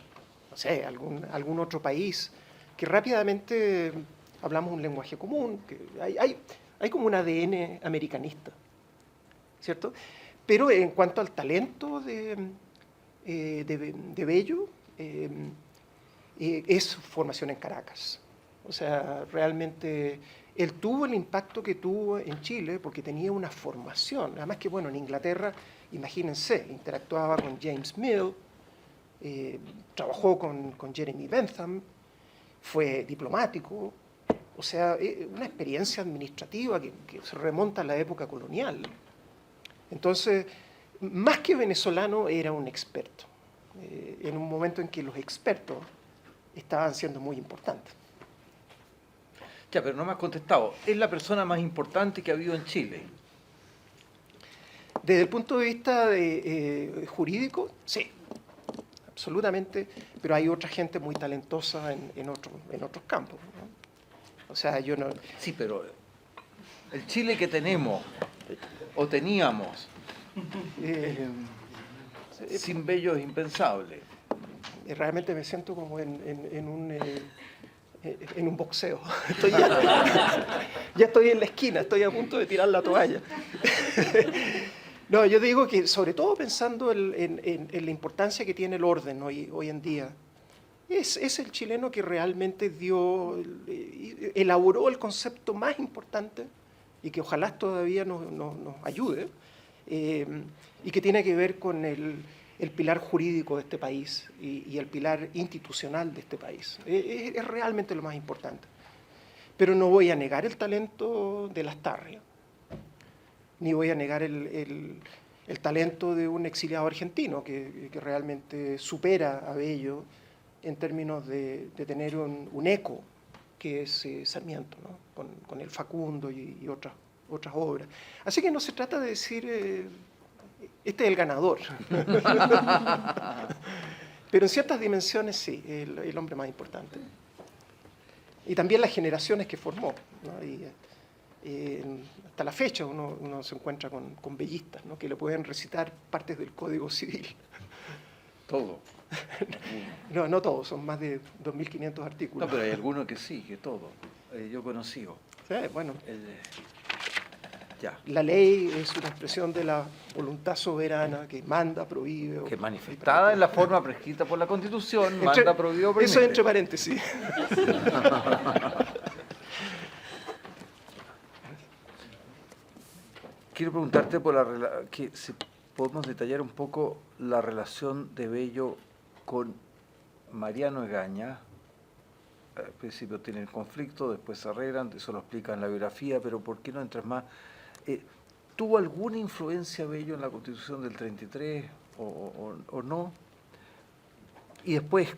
no sé, algún otro país, que rápidamente hablamos un lenguaje común, que hay como un ADN americanista, ¿cierto? Pero en cuanto al talento de Bello, es su formación en Caracas. O sea, realmente él tuvo el impacto que tuvo en Chile porque tenía una formación. Además que, bueno, en Inglaterra, imagínense, interactuaba con James Mill, trabajó con Jeremy Bentham, fue diplomático. O sea, una experiencia administrativa que se remonta a la época colonial. Entonces, más que venezolano, era un experto, en un momento en que los expertos estaban siendo muy importantes. Ya, pero no me has contestado. ¿Es la persona más importante que ha habido en Chile? Desde el punto de vista jurídico, sí, absolutamente, pero hay otra gente muy talentosa en otros campos, ¿no? O sea, yo no... Sí, pero el Chile que tenemos, o teníamos, sin Bello es impensable. Realmente me siento como en un boxeo. Ya estoy en la esquina, estoy a punto de tirar la toalla. No, yo digo que sobre todo pensando en la importancia que tiene el orden hoy en día, es el chileno que realmente elaboró el concepto más importante y que ojalá todavía nos ayude, y que tiene que ver con el pilar jurídico de este país y el pilar institucional de este país. Es realmente lo más importante. Pero no voy a negar el talento de Lastarria, ni voy a negar el talento de un exiliado argentino que realmente supera a Bello en términos de tener un eco, que es Sarmiento, ¿no? con el Facundo y otras obras. Así que no se trata de decir, este es el ganador. Pero en ciertas dimensiones sí, el hombre más importante. Y también las generaciones que formó, ¿no? Hasta la fecha uno se encuentra con bellistas, ¿no? Que le pueden recitar partes del Código Civil. Todo. No todos, son más de 2.500 artículos. No, pero hay algunos que sí, que todo. Yo conocí. Sí, bueno, ya. la ley es una expresión de la voluntad soberana que manda, prohíbe. Que manifestada en la forma prescrita por la Constitución, manda, prohíbe o permite. Eso entre paréntesis. Quiero preguntarte que si podemos detallar un poco la relación de Bello con Mariano Egaña. Al principio tienen conflicto, después se arreglan, eso lo explica en la biografía, pero ¿por qué no entras más? ¿Tuvo alguna influencia Bello en la Constitución del 33 o no? Y después,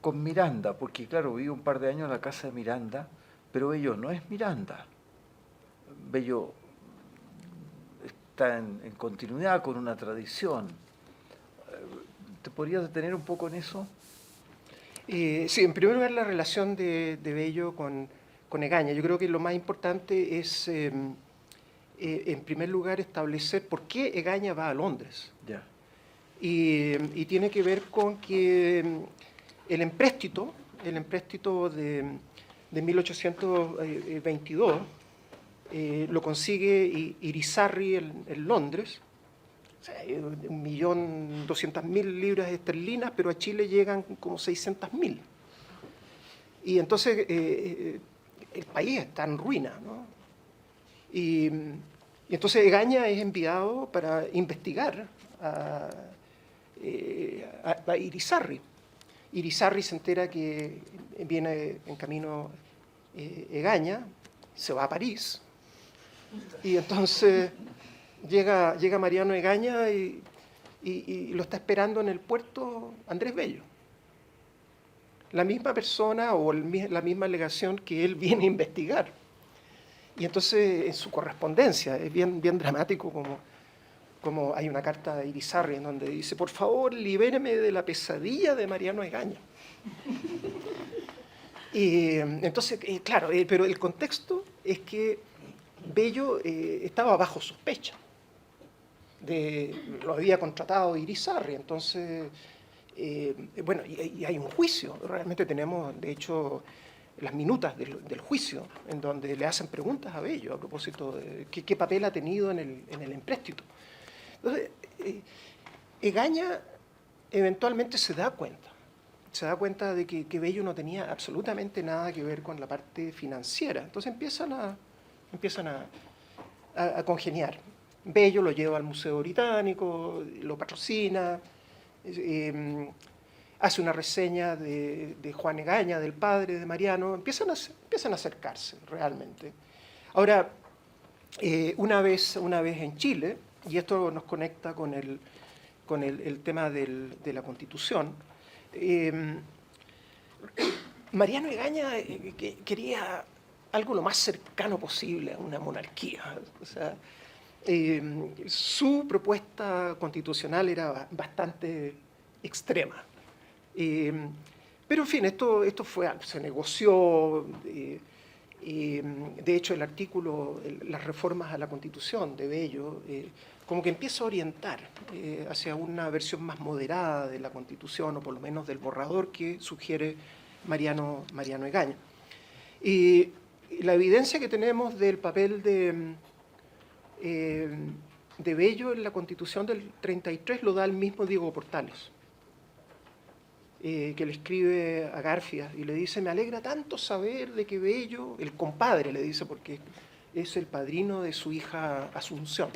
con Miranda, porque claro, viví un par de años en la casa de Miranda, pero Bello no es Miranda. Bello está en continuidad con una tradición. ¿Te podrías detener un poco en eso? Sí, en primer lugar la relación de Bello con Egaña. Yo creo que lo más importante es, en primer lugar, establecer por qué Egaña va a Londres. Ya. Y tiene que ver con que el empréstito de 1822 lo consigue Irizarry en Londres. O sea, 1.200.000 libras esterlinas, pero a Chile llegan como 600.000. Y entonces el país está en ruina, ¿no? Y entonces Egaña es enviado para investigar a Irizarry. Irizarry se entera que viene en camino Egaña, se va a París, y entonces llega Mariano Egaña y lo está esperando en el puerto Andrés Bello. La misma persona o la misma alegación que él viene a investigar. Y entonces en su correspondencia, es bien dramático como hay una carta de Irizarry en donde dice: por favor, libéreme de la pesadilla de Mariano Egaña. Y entonces, claro, pero el contexto es que Bello estaba bajo sospecha. Lo había contratado Irizarry, entonces, bueno, y hay un juicio. Realmente tenemos, de hecho, las minutas del juicio, en donde le hacen preguntas a Bello a propósito de qué papel ha tenido en el empréstito. Entonces, Egaña eventualmente se da cuenta de que Bello no tenía absolutamente nada que ver con la parte financiera. Entonces empiezan a congeniar. Bello lo lleva al Museo Británico, lo patrocina, hace una reseña de Juan Egaña, del padre de Mariano, empiezan a acercarse realmente. Ahora, una vez en Chile, y esto nos conecta con el tema de la Constitución, Mariano Egaña quería algo lo más cercano posible a una monarquía. O sea, Su propuesta constitucional era bastante extrema. Pero en fin, esto se negoció. De hecho, el artículo, las reformas a la Constitución de Bello, como que empieza a orientar hacia una versión más moderada de la Constitución, o por lo menos del borrador que sugiere Mariano Egaña. Y la evidencia que tenemos del papel de Bello en la Constitución del 33 lo da el mismo Diego Portales, que le escribe a Garfias y le dice: me alegra tanto saber de que Bello, el compadre le dice, porque es el padrino de su hija Asunción,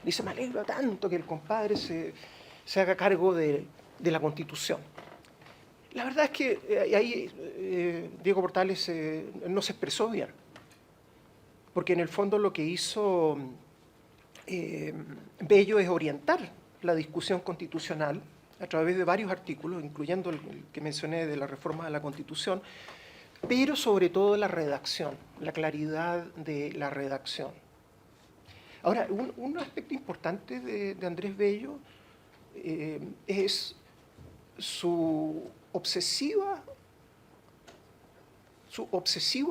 dice: me alegra tanto que el compadre se haga cargo de la Constitución. La verdad es que ahí Diego Portales no se expresó bien, porque en el fondo lo que hizo Bello es orientar la discusión constitucional a través de varios artículos, incluyendo el que mencioné de la reforma de la Constitución, pero sobre todo la redacción, la claridad de la redacción. Ahora, un aspecto importante de Andrés Bello es su obsesivo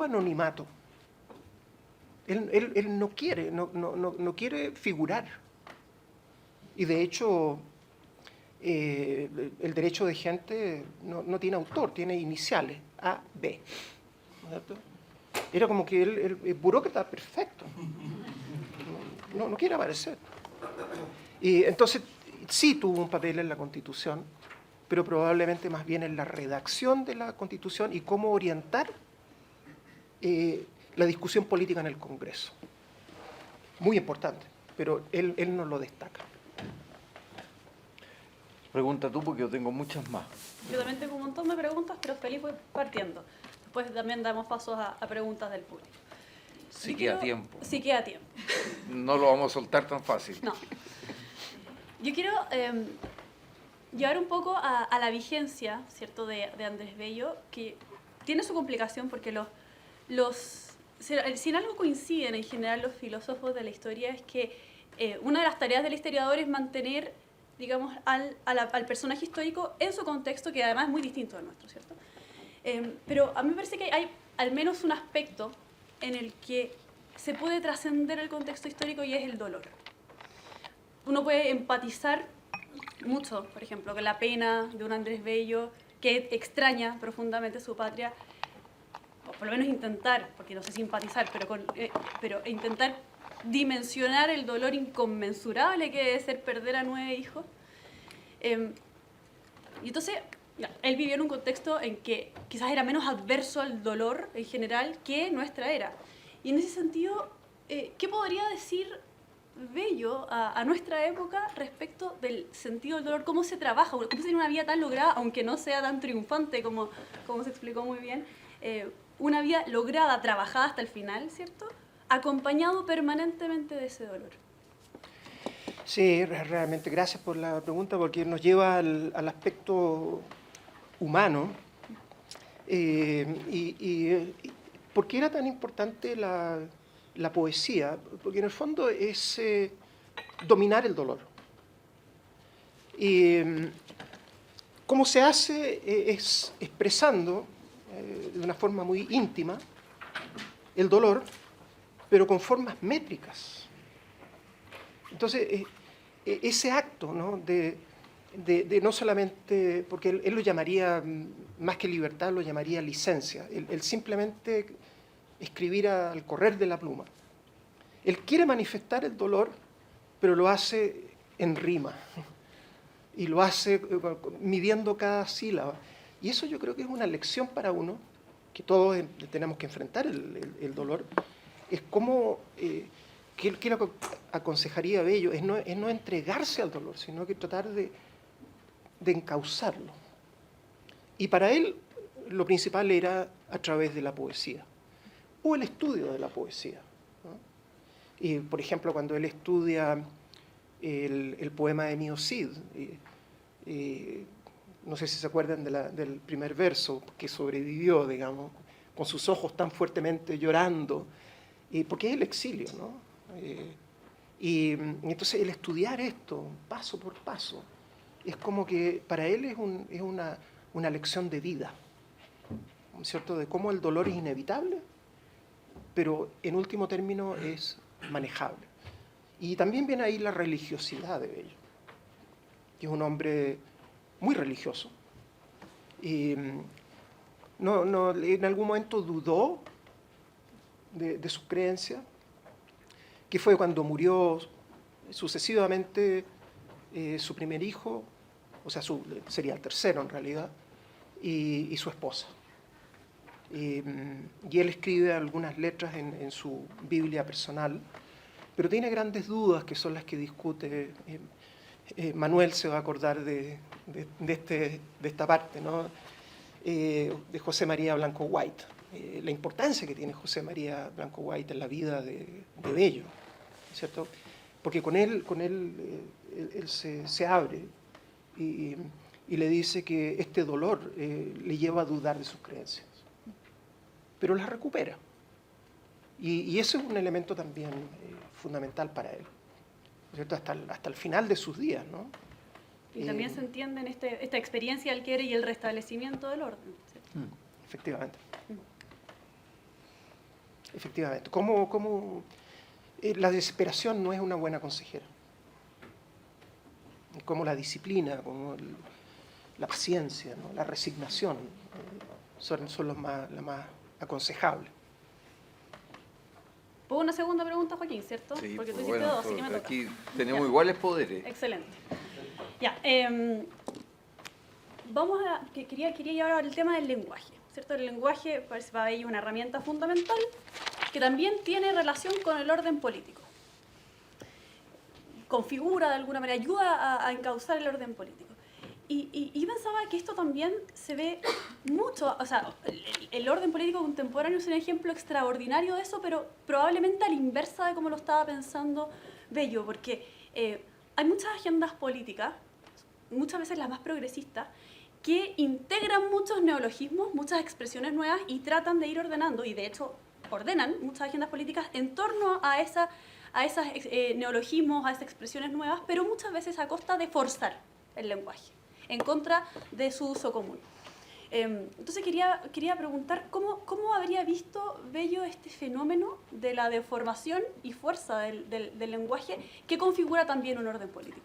anonimato. Él no quiere figurar. Y de hecho, el derecho de gente no tiene autor, tiene iniciales, A, B. ¿Cierto? Era como que él es burócrata perfecto. No quiere aparecer. Y entonces sí tuvo un papel en la Constitución, pero probablemente más bien en la redacción de la Constitución y cómo orientar la discusión política en el Congreso. Muy importante, pero él no lo destaca. Pregunta tú, porque yo tengo muchas más. Yo también tengo un montón de preguntas, pero feliz voy partiendo. Después también damos pasos a preguntas del público. Si queda tiempo. Si queda tiempo. No lo vamos a soltar tan fácil. No. Yo quiero llevar un poco a la vigencia, ¿cierto?, de Andrés Bello, que tiene su complicación porque si en algo coinciden en general los filósofos de la historia es que una de las tareas del historiador es mantener, digamos, al personaje histórico en su contexto, que además es muy distinto del nuestro, ¿cierto? Pero a mí me parece que hay al menos un aspecto en el que se puede trascender el contexto histórico y es el dolor. Uno puede empatizar mucho, por ejemplo, con la pena de un Andrés Bello que extraña profundamente su patria, o por lo menos intentar, porque no sé simpatizar, pero intentar dimensionar el dolor inconmensurable que debe ser perder a 9 hijos. Y entonces, él vivió en un contexto en que quizás era menos adverso al dolor en general que nuestra era. Y en ese sentido, ¿qué podría decir Bello a nuestra época respecto del sentido del dolor? ¿Cómo se trabaja? ¿Cómo se tiene una vida tan lograda, aunque no sea tan triunfante como se explicó muy bien? Una vida lograda, trabajada hasta el final, ¿cierto?, acompañado permanentemente de ese dolor. Sí, realmente gracias por la pregunta, porque nos lleva al aspecto humano. ¿Por qué era tan importante la poesía? Porque en el fondo es dominar el dolor. ¿Cómo se hace? Es expresando de una forma muy íntima el dolor, pero con formas métricas. Entonces, ese acto, ¿no?, de no solamente, porque él lo llamaría, más que libertad, lo llamaría licencia, el simplemente escribir al correr de la pluma. Él quiere manifestar el dolor, pero lo hace en rima, y lo hace midiendo cada sílaba. Y eso yo creo que es una lección para uno, que todos tenemos que enfrentar el dolor. Es como, ¿qué lo aconsejaría Bello? Es no entregarse al dolor, sino que tratar de encauzarlo. Y para él lo principal era a través de la poesía, o el estudio de la poesía, ¿no? Y, por ejemplo, cuando él estudia el poema de Mío Cid, no sé si se acuerdan del primer verso, que sobrevivió, digamos, con sus ojos tan fuertemente llorando, porque es el exilio, ¿no? Y entonces el estudiar esto paso por paso es como que para él es una lección de vida, ¿cierto? De cómo el dolor es inevitable, pero en último término es manejable. Y también viene ahí la religiosidad de Bello, que es un hombre muy religioso. Y en algún momento dudó de su creencia, que fue cuando murió sucesivamente su primer hijo, o sea, sería el tercero en realidad, y su esposa. Y él escribe algunas letras en su Biblia personal, pero tiene grandes dudas que son las que discute. Manuel se va a acordar de esta parte, ¿no? De José María Blanco White, la importancia que tiene José María Blanco White en la vida de Bello, ¿cierto? Porque con él se abre y le dice que este dolor le lleva a dudar de sus creencias, pero las recupera. Y ese es un elemento también fundamental para él, ¿cierto? Hasta el final de sus días, ¿no? Y también se entiende en esta experiencia del quiebre y el restablecimiento del orden, ¿cierto? Efectivamente. Efectivamente. ¿Cómo la desesperación no es una buena consejera? Como la disciplina, como la paciencia, ¿no? La resignación son las más aconsejables. Pongo una segunda pregunta, Joaquín, ¿cierto? Sí, porque tú pues hiciste bueno, dos, así que me toca. aquí tenemos Ya. iguales poderes. Excelente. Ya, quería llevar ahora el tema del lenguaje, ¿cierto? El lenguaje parece para ello una herramienta fundamental que también tiene relación con el orden político. Configura de alguna manera, ayuda a encauzar el orden político. Y pensaba que esto también se ve mucho, o sea, el orden político contemporáneo es un ejemplo extraordinario de eso, pero probablemente a la inversa de como lo estaba pensando Bello, porque hay muchas agendas políticas, muchas veces las más progresistas, que integran muchos neologismos, muchas expresiones nuevas y tratan de ir ordenando, y de hecho ordenan muchas agendas políticas en torno a esos neologismos, a esas expresiones nuevas, pero muchas veces a costa de forzar el lenguaje, en contra de su uso común. Entonces quería preguntar cómo habría visto Bello este fenómeno de la deformación y fuerza del lenguaje que configura también un orden político.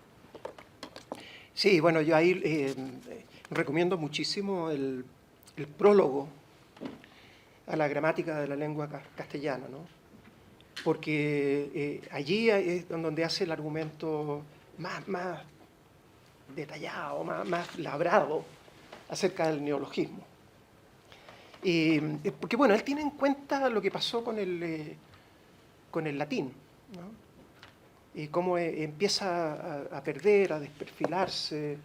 Sí, bueno, yo ahí recomiendo muchísimo el prólogo a la gramática de la lengua castellana, ¿no? Porque allí es donde hace el argumento más detallado, más labrado acerca del neologismo. Porque, bueno, él tiene en cuenta lo que pasó con el latín, ¿no? Y cómo empieza a perder, a desperfilarse,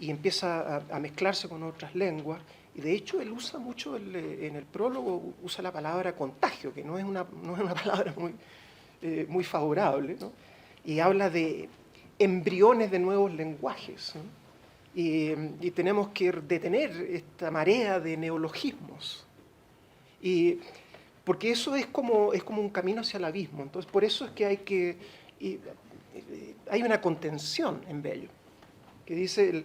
y empieza a mezclarse con otras lenguas. Y de hecho él usa mucho, en el prólogo, usa la palabra contagio, que no es una palabra muy favorable, ¿no? Y habla de embriones de nuevos lenguajes, ¿no? Y tenemos que detener esta marea de neologismos. Porque eso es como un camino hacia el abismo. Entonces, por eso es que hay una contención en Bello, que dice,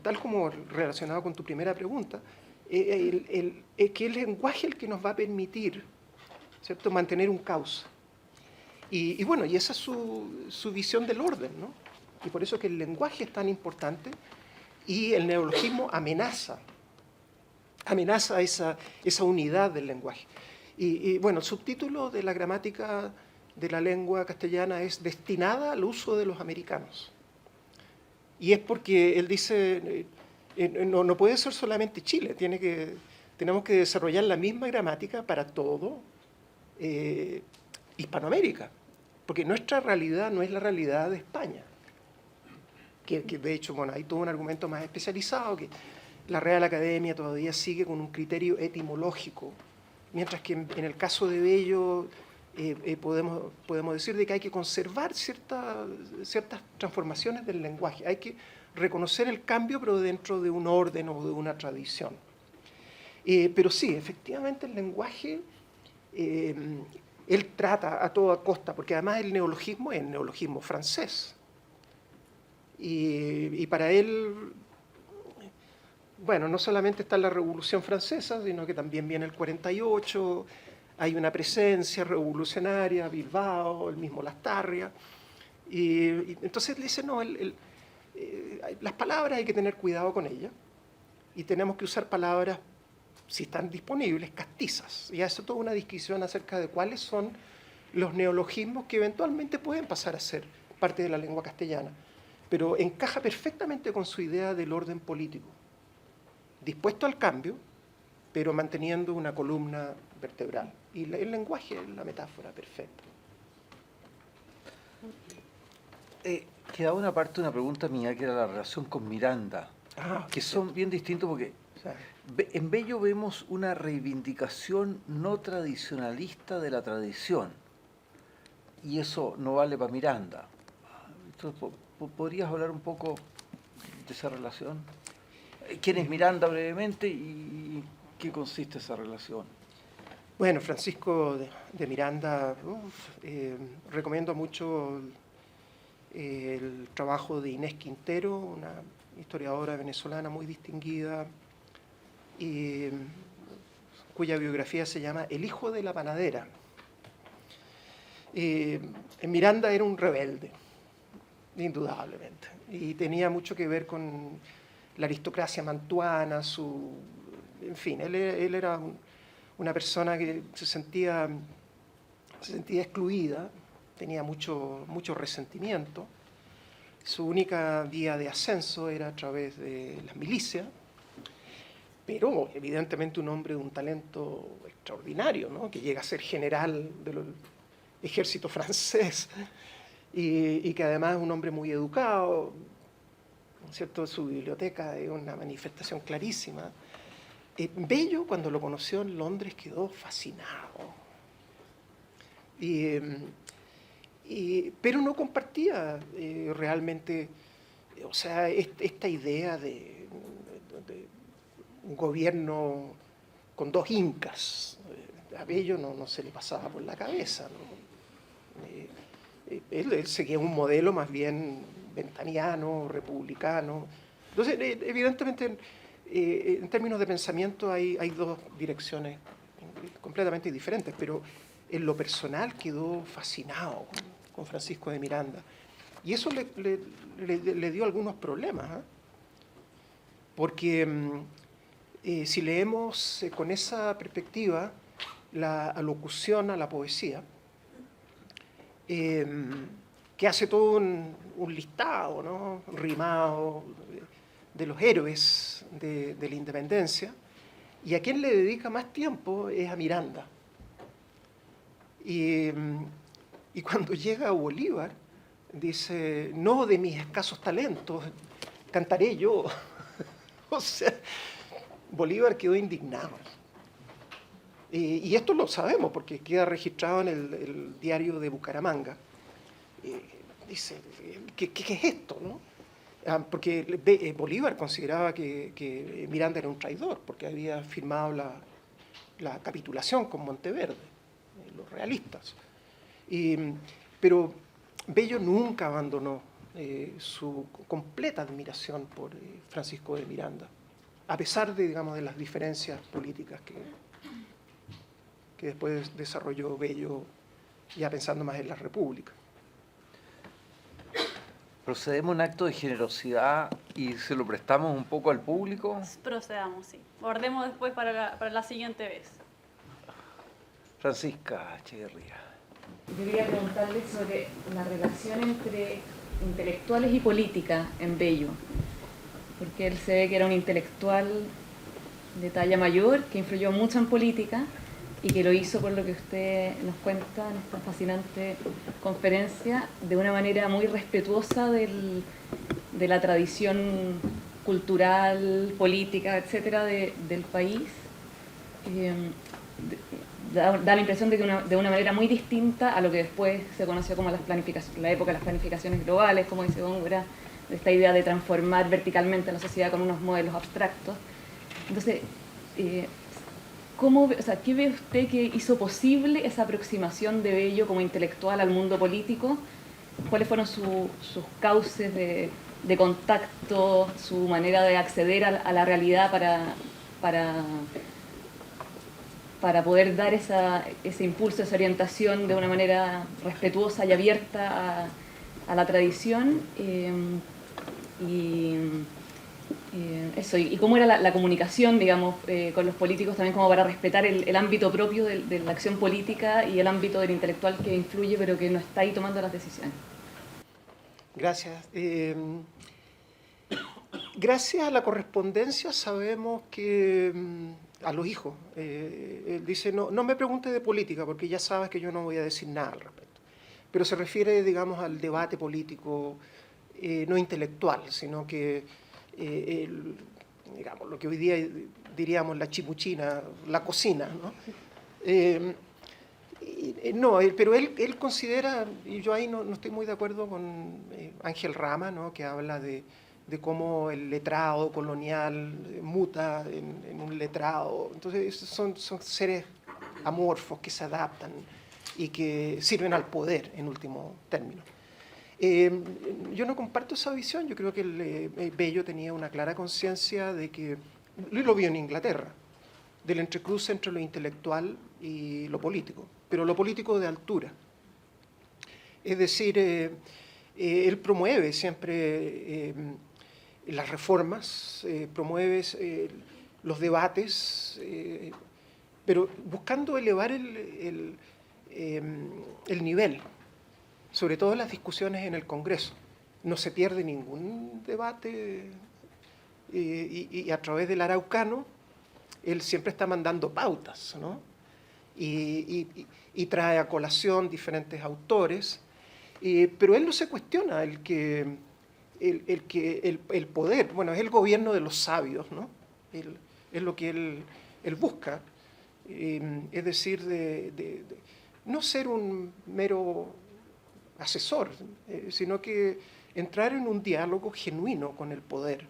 tal como relacionado con tu primera pregunta, que el lenguaje es el que nos va a permitir, ¿cierto?, mantener un cauce. Y bueno, y esa es su visión del orden, ¿no? Y por eso que el lenguaje es tan importante y el neologismo amenaza esa unidad del lenguaje. Y bueno, el subtítulo de la gramática de la lengua castellana es destinada al uso de los americanos. Y es porque él dice, no puede ser solamente Chile, tenemos que desarrollar la misma gramática para todo Hispanoamérica, porque nuestra realidad no es la realidad de España. Que de hecho, bueno, hay todo un argumento más especializado, que la Real Academia todavía sigue con un criterio etimológico, mientras que en el caso de Bello podemos decir de que hay que conservar ciertas transformaciones del lenguaje, hay que reconocer el cambio, pero dentro de un orden o de una tradición. Pero sí, efectivamente el lenguaje él trata a toda costa, porque además el neologismo es el neologismo francés. Y para él, bueno, no solamente está la Revolución Francesa, sino que también viene el 48, hay una presencia revolucionaria, Bilbao, el mismo Lastarria. Y entonces le dice, no, las palabras hay que tener cuidado con ellas, y tenemos que usar palabras, si están disponibles, castizas. Y hace toda una discusión acerca de cuáles son los neologismos que eventualmente pueden pasar a ser parte de la lengua castellana, pero encaja perfectamente con su idea del orden político, dispuesto al cambio, pero manteniendo una columna vertebral. Y el lenguaje es la metáfora perfecta. Quedaba una parte de una pregunta mía, que era la relación con Miranda, que son bien distintos porque en Bello vemos una reivindicación no tradicionalista de la tradición, y eso no vale para Miranda. Entonces, ¿podrías hablar un poco de esa relación? ¿Quién es Miranda brevemente y qué consiste esa relación? Bueno, Francisco de Miranda, recomiendo mucho el trabajo de Inés Quintero, una historiadora venezolana muy distinguida, cuya biografía se llama El hijo de la panadera. Miranda era un rebelde, indudablemente, y tenía mucho que ver con la aristocracia mantuana, en fin, él era una persona que se sentía excluida, tenía mucho resentimiento. Su única vía de ascenso era a través de las milicias, pero evidentemente un hombre de un talento extraordinario, ¿no? Que llega a ser general del ejército francés y que además es un hombre muy educado, ¿no es cierto? Su biblioteca es una manifestación clarísima. Bello, cuando lo conoció en Londres, quedó fascinado. Pero no compartía realmente, o sea, esta idea de un gobierno con dos incas. A Bello no se le pasaba por la cabeza, ¿no? Él seguía un modelo más bien ventaniano, republicano. Entonces, evidentemente, en términos de pensamiento hay dos direcciones completamente diferentes, pero en lo personal quedó fascinado con Francisco de Miranda. Y eso le dio algunos problemas, ¿eh? Porque si leemos con esa perspectiva la alocución a la poesía, que hace todo un listado, ¿no? Rimado de los héroes de la independencia, y a quien le dedica más tiempo es a Miranda. Y cuando llega a Bolívar, dice, no de mis escasos talentos, cantaré yo. O sea, Bolívar quedó indignado. Y esto lo sabemos porque queda registrado en el diario de Bucaramanga. Dice, ¿qué es esto, no? Porque Bolívar consideraba que Miranda era un traidor porque había firmado la capitulación con Monteverde, los realistas. Pero Bello nunca abandonó su completa admiración por Francisco de Miranda, a pesar de, digamos, de las diferencias políticas que después desarrolló Bello, ya pensando más en la República. ¿Procedemos un acto de generosidad y se lo prestamos un poco al público? Procedamos, sí. Guardemos después para la siguiente vez. Francisca Echeverría. Yo quería preguntarle sobre la relación entre intelectuales y política en Bello, porque él se ve que era un intelectual de talla mayor, que influyó mucho en política y que lo hizo, por lo que usted nos cuenta en esta fascinante conferencia, de una manera muy respetuosa de la tradición cultural, política, etcétera, del país. Da la impresión de que de una manera muy distinta a lo que después se conoció como la época de las planificaciones globales, como dice Góngora, de esta idea de transformar verticalmente la sociedad con unos modelos abstractos. Entonces, o sea, ¿qué ve usted que hizo posible esa aproximación de Bello como intelectual al mundo político? ¿Cuáles fueron sus cauces de contacto, su manera de acceder a la realidad para poder dar ese impulso, esa orientación de una manera respetuosa y abierta a la tradición? Eso, y cómo era la comunicación, digamos, con los políticos también, como para respetar el ámbito propio de la acción política y el ámbito del intelectual que influye pero que no está ahí tomando las decisiones. Gracias. Gracias a la correspondencia sabemos que a los hijos, él dice, no me preguntes de política porque ya sabes que yo no voy a decir nada al respecto. Pero se refiere, digamos, al debate político, no intelectual, sino que digamos, lo que hoy día diríamos la chimuchina, la cocina, ¿no? Pero él considera, y yo ahí no estoy muy de acuerdo con Ángel Rama, ¿no? Que habla de cómo el letrado colonial muta en un letrado. Entonces son seres amorfos que se adaptan y que sirven al poder en último término. Yo no comparto esa visión. Yo creo que Bello tenía una clara conciencia de que, lo vio en Inglaterra, del entrecruce entre lo intelectual y lo político, pero lo político de altura. Es decir, él promueve siempre las reformas, promueve los debates, pero buscando elevar el nivel, sobre todo en las discusiones en el Congreso. No se pierde ningún debate y a través del araucano él siempre está mandando pautas, ¿no? Y trae a colación diferentes autores, pero él no se cuestiona el poder. Bueno, es el gobierno de los sabios, ¿no? Es lo que él busca, es decir, de no ser un mero asesor, sino que entrar en un diálogo genuino con el poder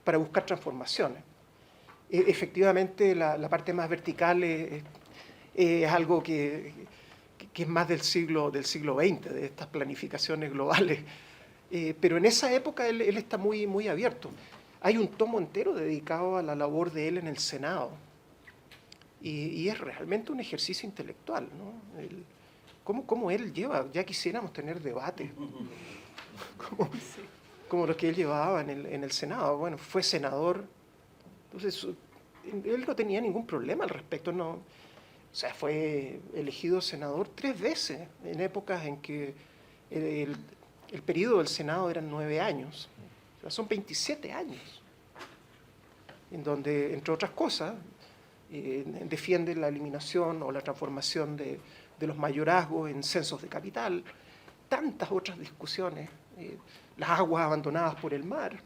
para buscar transformaciones. Efectivamente, la parte más vertical es algo que es más del siglo XX, de estas planificaciones globales. Pero en esa época él está muy, muy abierto. Hay un tomo entero dedicado a la labor de él en el Senado. Y es realmente un ejercicio intelectual, ¿no? ¿Cómo él lleva? Ya quisiéramos tener debates como los que él llevaba en el Senado. Bueno, fue senador, entonces él no tenía ningún problema al respecto. No, o sea, fue elegido senador 3 veces en épocas en que el periodo del Senado eran 9 años. O sea, son 27 años, en donde, entre otras cosas, defiende la eliminación o la transformación de los mayorazgos en censos de capital, tantas otras discusiones, las aguas abandonadas por el mar,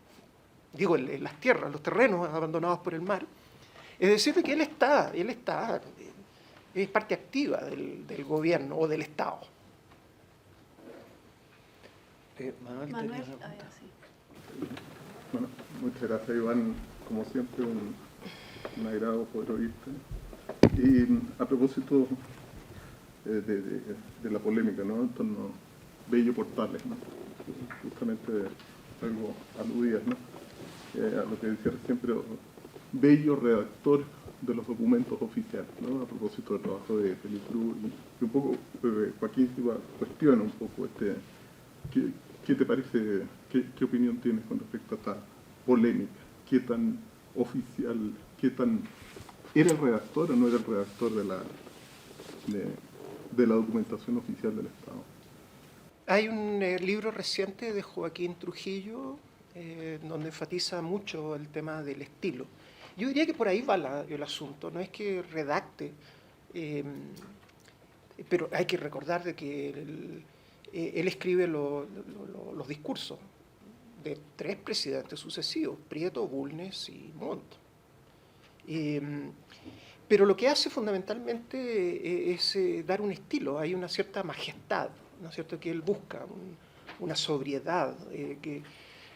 digo, las tierras, los terrenos abandonados por el mar. Es decir, que él es parte activa del gobierno o del Estado. Manuel, Manuel, ¿tenías una pregunta? sí. Bueno, muchas gracias, Iván. Como siempre, un agrado poder oírte. Y a propósito de la polémica, ¿no? En torno a Bello Portales, ¿no? Justamente algo aludías, ¿no? A lo que decía recién, pero Bello, redactor de los documentos oficiales, ¿no? A propósito del trabajo de Felipe Cruz, y un poco Joaquín Silva cuestiona un poco ¿qué te parece, qué opinión tienes con respecto a esta polémica? ¿Qué tan oficial, era el redactor o no era el redactor de la documentación oficial del Estado? Hay un libro reciente de Joaquín Trujillo donde enfatiza mucho el tema del estilo. Yo diría que por ahí va el asunto, no es que redacte, pero hay que recordar de que él escribe los discursos de 3 presidentes sucesivos, Prieto, Bulnes y Montt. Pero lo que hace fundamentalmente es dar un estilo, hay una cierta majestad, ¿no es cierto?, que él busca, una sobriedad,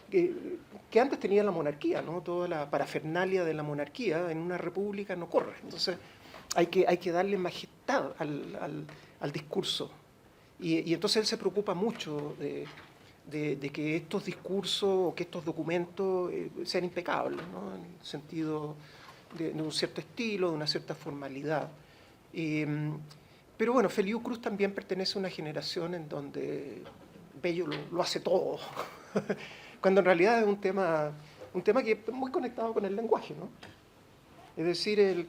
que antes tenía la monarquía, ¿no? Toda la parafernalia de la monarquía en una república no corre. Entonces hay que darle majestad al discurso. Y entonces él se preocupa mucho de que estos discursos o que estos documentos sean impecables, ¿no? En el sentido de un cierto estilo, de una cierta formalidad. Pero bueno, Feliu Cruz también pertenece a una generación en donde Bello lo hace todo, cuando en realidad es un tema que es muy conectado con el lenguaje, ¿no? Es decir,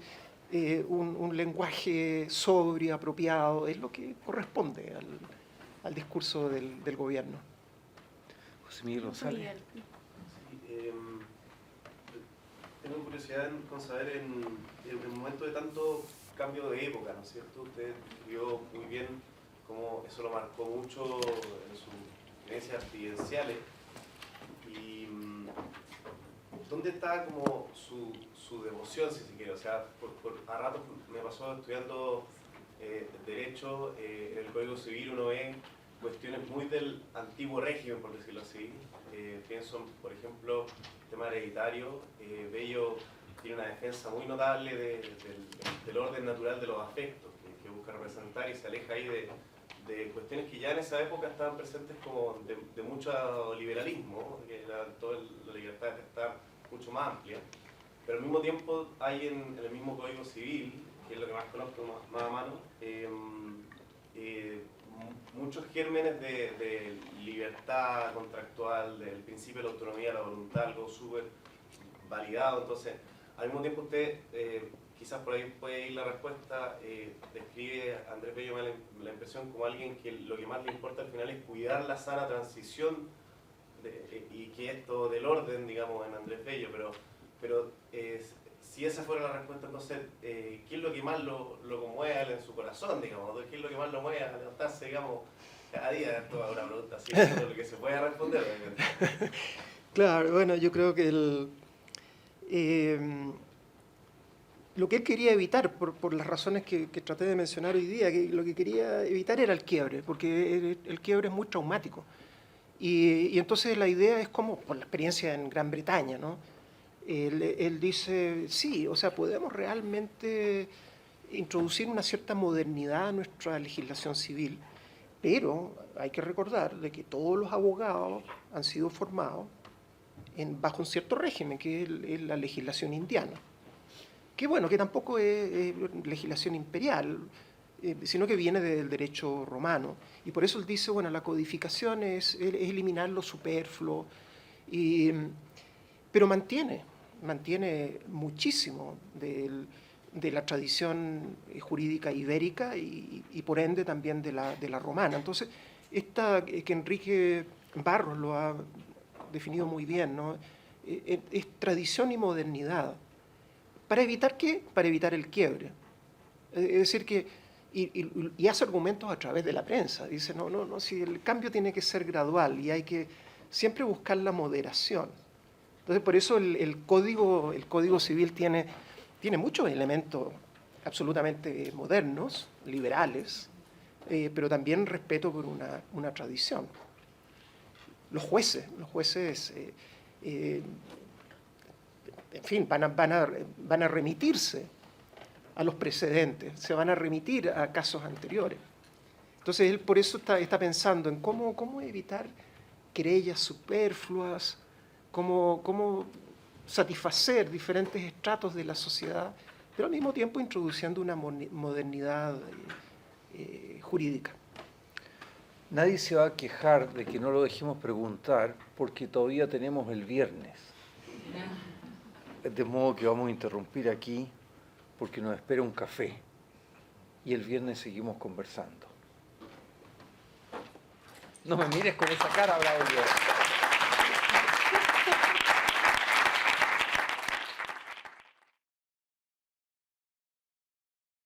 un lenguaje sobrio, apropiado, es lo que corresponde al discurso del gobierno. José Miguel González. Miguel. Tengo curiosidad con saber en el momento de tanto cambio de época, ¿no es cierto? Usted vio muy bien cómo eso lo marcó mucho en sus creencias vivenciales. Y ¿dónde está como su devoción, si se quiere? O sea, a ratos me pasó estudiando Derecho, en el Código Civil uno ve cuestiones muy del antiguo régimen, por decirlo así. Pienso, por ejemplo, el tema hereditario. Bello tiene una defensa muy notable del orden natural de los afectos, que busca representar y se aleja ahí de cuestiones que ya en esa época estaban presentes como de mucho liberalismo, que toda la libertad de estar mucho más amplia. Pero al mismo tiempo hay en el mismo Código Civil, que es lo que más conozco más a mano, muchos gérmenes de libertad contractual, del principio de la autonomía de la voluntad, algo súper validado. Entonces, al mismo tiempo usted, quizás por ahí puede ir la respuesta, describe a Andrés Bello, me da la impresión como alguien que lo que más le importa al final es cuidar la sana transición y que esto del orden, digamos, en Andrés Bello, pero si esa fuera la respuesta, entonces, ¿qué es lo que más lo conmueve a él en su corazón, digamos? ¿Qué es lo que más lo mueve a levantarse, digamos, cada día? Esto es una pregunta así, lo que se puede responder, obviamente. Claro, bueno, yo creo que lo que él quería evitar, por las razones que traté de mencionar hoy día, que lo que quería evitar era el quiebre, porque el quiebre es muy traumático. Y entonces la idea es como, por la experiencia en Gran Bretaña, ¿no? Él dice, sí, o sea, podemos realmente introducir una cierta modernidad a nuestra legislación civil, pero hay que recordar de que todos los abogados han sido formados bajo un cierto régimen, que es la legislación indiana. Que bueno, que tampoco es legislación imperial, sino que viene del derecho romano. Y por eso él dice, bueno, la codificación es eliminar lo superfluo, pero mantiene muchísimo de la tradición jurídica ibérica y por ende también de la romana. Entonces, esta que Enrique Barros lo ha definido muy bien, ¿no? Es tradición y modernidad. ¿Para evitar qué? Para evitar el quiebre. Es decir, que y hace argumentos a través de la prensa. Dice, no, si el cambio tiene que ser gradual y hay que siempre buscar la moderación. Entonces, por eso el Código Civil tiene muchos elementos absolutamente modernos, liberales, pero también respeto por una tradición. Los jueces, en fin, van a remitirse a los precedentes, se van a remitir a casos anteriores. Entonces, él por eso está pensando en cómo evitar querellas superfluas, cómo satisfacer diferentes estratos de la sociedad, pero al mismo tiempo introduciendo una modernidad jurídica. Nadie se va a quejar de que no lo dejemos preguntar porque todavía tenemos el viernes. De modo que vamos a interrumpir aquí porque nos espera un café y el viernes seguimos conversando. No me mires con esa cara, Braulio.